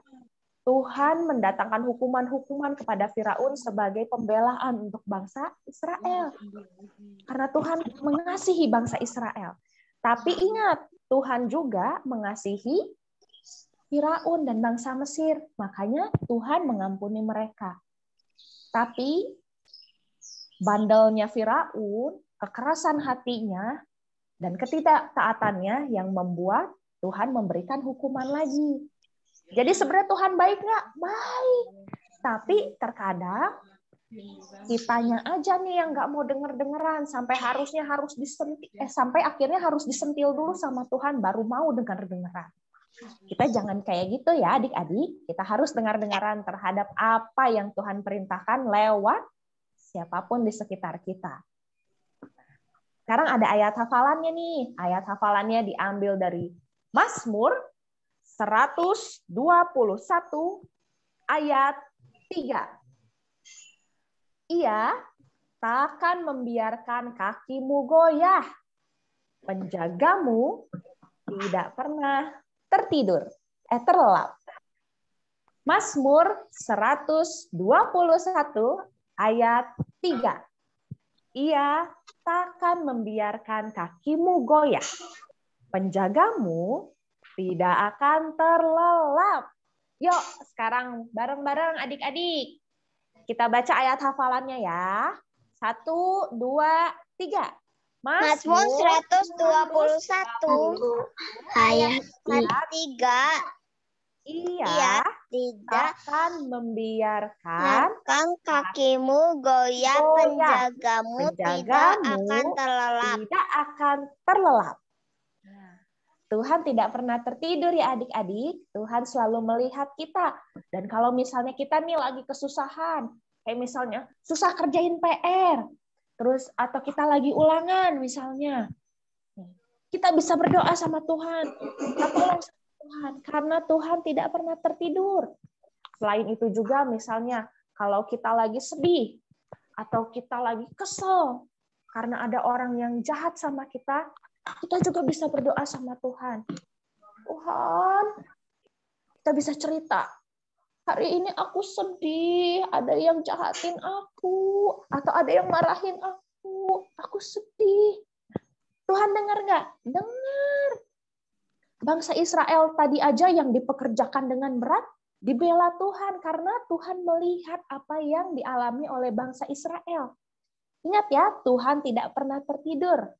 Tuhan mendatangkan hukuman-hukuman kepada Firaun sebagai pembelaan untuk bangsa Israel. Karena Tuhan mengasihi bangsa Israel. Tapi ingat, Tuhan juga mengasihi Firaun dan bangsa Mesir. Makanya Tuhan mengampuni mereka. Tapi bandelnya Firaun, kekerasan hatinya, dan ketidaktaatannya yang membuat Tuhan memberikan hukuman lagi. Jadi sebenarnya Tuhan baik nggak? Baik. Tapi terkadang kitanya aja nih yang nggak mau denger-dengeran sampai akhirnya harus disentil dulu sama Tuhan baru mau denger-dengeran. Kita jangan kayak gitu ya adik-adik. Kita harus dengar-dengaran terhadap apa yang Tuhan perintahkan lewat siapapun di sekitar kita. Sekarang ada ayat hafalannya nih. Ayat hafalannya diambil dari Mazmur 121 ayat 3. Ia takkan membiarkan kakimu goyah. Penjagamu tidak pernah terlelap. Mazmur 121 ayat 3. Ia takkan membiarkan kakimu goyah. Penjagamu tidak akan terlelap. Yuk, sekarang bareng-bareng adik-adik. Kita baca ayat hafalannya ya. 1, 2, 3. Mazmur 121 ayat 3. Ia tidak akan membiarkan kakimu goyah, penjagamu tidak akan terlelap. Tidak akan terlelap. Tuhan tidak pernah tertidur ya adik-adik. Tuhan selalu melihat kita. Dan kalau misalnya kita nih lagi kesusahan, kayak misalnya susah kerjain PR, terus atau kita lagi ulangan misalnya, kita bisa berdoa sama Tuhan. Kita tolong sama Tuhan, karena Tuhan tidak pernah tertidur. Selain itu juga misalnya kalau kita lagi sedih atau kita lagi kesel karena ada orang yang jahat sama kita juga bisa berdoa sama Tuhan. Tuhan, kita bisa cerita. Hari ini aku sedih, ada yang jahatin aku, atau ada yang marahin aku sedih. Tuhan dengar nggak? Dengar. Bangsa Israel tadi aja yang dipekerjakan dengan berat, dibela Tuhan karena Tuhan melihat apa yang dialami oleh bangsa Israel. Ingat ya, Tuhan tidak pernah tertidur.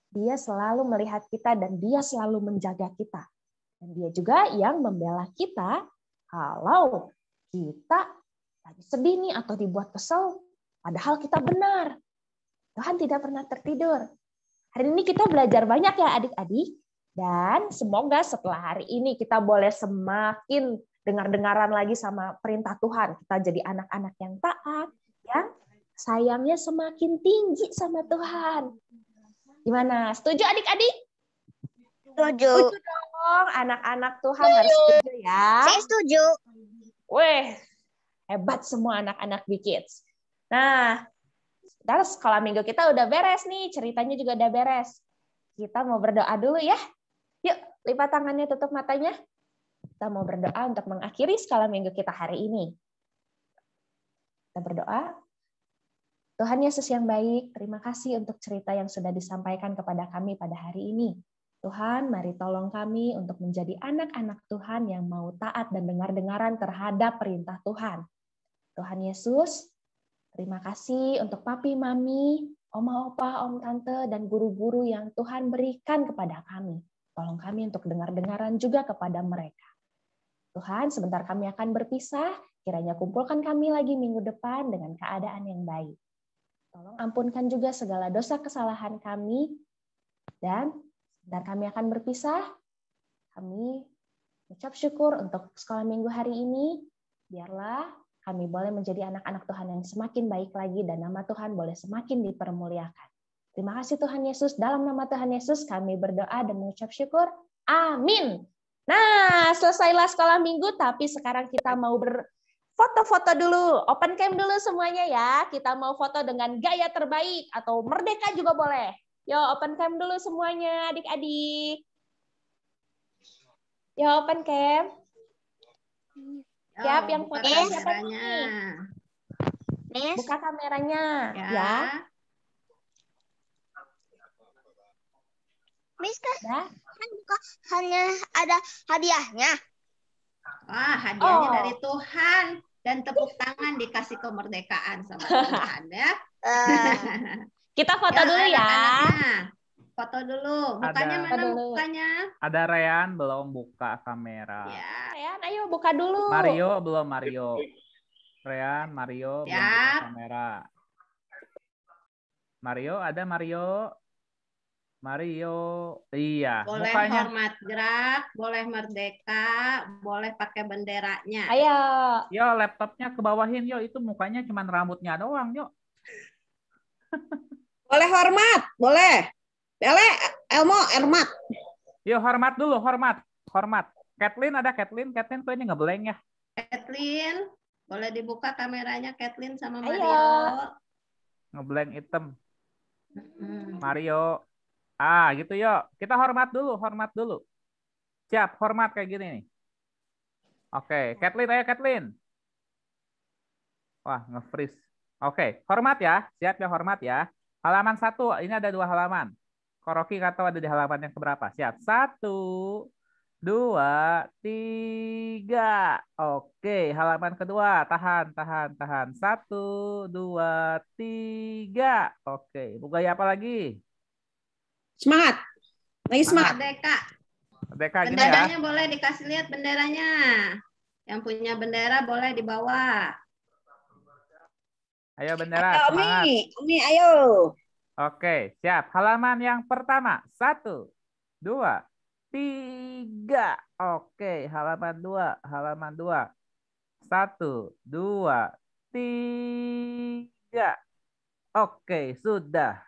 Dia selalu melihat kita dan dia selalu menjaga kita. Dan dia juga yang membela kita kalau kita lagi sedih nih atau dibuat kesel, padahal kita benar. Tuhan tidak pernah tertidur. Hari ini kita belajar banyak ya adik-adik. Dan semoga setelah hari ini kita boleh semakin dengar-dengaran lagi sama perintah Tuhan. Kita jadi anak-anak yang taat, yang sayangnya semakin tinggi sama Tuhan. Gimana? Setuju adik-adik? Setuju. Setuju dong, anak-anak Tuhan harus setuju ya. Saya setuju. Weh, hebat semua anak-anak B-Kids. Nah, sekarang sekolah minggu kita udah beres nih, ceritanya juga udah beres. Kita mau berdoa dulu ya. Yuk, lipat tangannya, tutup matanya. Kita mau berdoa untuk mengakhiri sekolah minggu kita hari ini. Kita berdoa. Tuhan Yesus yang baik, terima kasih untuk cerita yang sudah disampaikan kepada kami pada hari ini. Tuhan, mari tolong kami untuk menjadi anak-anak Tuhan yang mau taat dan dengar-dengaran terhadap perintah Tuhan. Tuhan Yesus, terima kasih untuk papi, mami, oma, opa, om, tante, dan guru-guru yang Tuhan berikan kepada kami. Tolong kami untuk dengar-dengaran juga kepada mereka. Tuhan, sebentar kami akan berpisah, kiranya kumpulkan kami lagi minggu depan dengan keadaan yang baik. Tolong ampunkan juga segala dosa kesalahan kami, dan sebentar kami akan berpisah. Kami ucap syukur untuk sekolah minggu hari ini. Biarlah kami boleh menjadi anak-anak Tuhan yang semakin baik lagi, dan nama Tuhan boleh semakin dipermuliakan. Terima kasih Tuhan Yesus. Dalam nama Tuhan Yesus kami berdoa dan mengucap syukur. Amin. Nah, selesailah sekolah minggu, tapi sekarang kita mau foto-foto dulu. Open cam dulu semuanya ya. Kita mau foto dengan gaya terbaik atau merdeka juga boleh. Yo, open cam dulu semuanya, adik-adik. Yo, open cam. Siap yang foto siapa nih? Buka kameranya ya. Miss, kan hanya ada hadiahnya. Wah, hadiahnya dari Tuhan. Dan tepuk tangan dikasih kemerdekaan sama Tuhan ya. Kita foto dulu ya. Foto dulu. Mukanya mana mukanya? Ada Rean belum buka kamera. Ya. Rean, ayo buka dulu. Mario belum, Mario. Rean, Mario belum buka kamera. Mario, ada Mario? Mario. Iya. Boleh Mukanya. hormat gerak, boleh merdeka, boleh pakai benderanya. Ayo. Yo, laptopnya ke bawahin, yo. Itu mukanya cuma rambutnya doang, yo. Boleh hormat, boleh. Elmo, hormat. Yo, hormat dulu, hormat. Hormat. Kathleen ada Kathleen. Kathleen kok ini ngeblank ya? Kathleen, boleh dibuka kameranya Kathleen sama Ayo. Mario. Ngeblank item. Hmm. Mario. Ah, gitu yo. Kita hormat dulu, hormat dulu. Siap, hormat kayak gini nih. Oke, Kathleen, ayo Kathleen. Wah, nge-freeze. Oke, hormat ya. Siap ya, hormat ya. Halaman 1, ini ada 2 halaman. Koroki nggak tahu ada di halaman yang keberapa. Siap, 1, 2, 3. Oke, halaman kedua. Tahan. 1, 2, 3. Oke, buka apa lagi? Semangat. Lagi semangat. Merdeka. Merdeka gini ya. Benderanya boleh dikasih lihat benderanya. Yang punya bendera boleh dibawa. Ayo bendera, semangat. Umi, ayo. Oke, siap. Halaman yang pertama. 1, 2, 3. Oke, halaman 2. 1, 2, 3. Oke, sudah.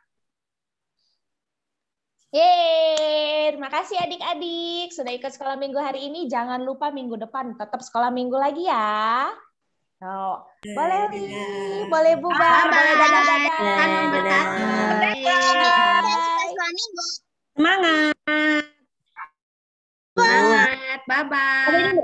Yeay, terima kasih adik-adik sudah ikut sekolah minggu hari ini. Jangan lupa minggu depan tetap sekolah minggu lagi ya. So, boleh nih, boleh bubar, boleh dadah-dadah. Sekolah minggu. Semangat. Semangat. Bye-bye.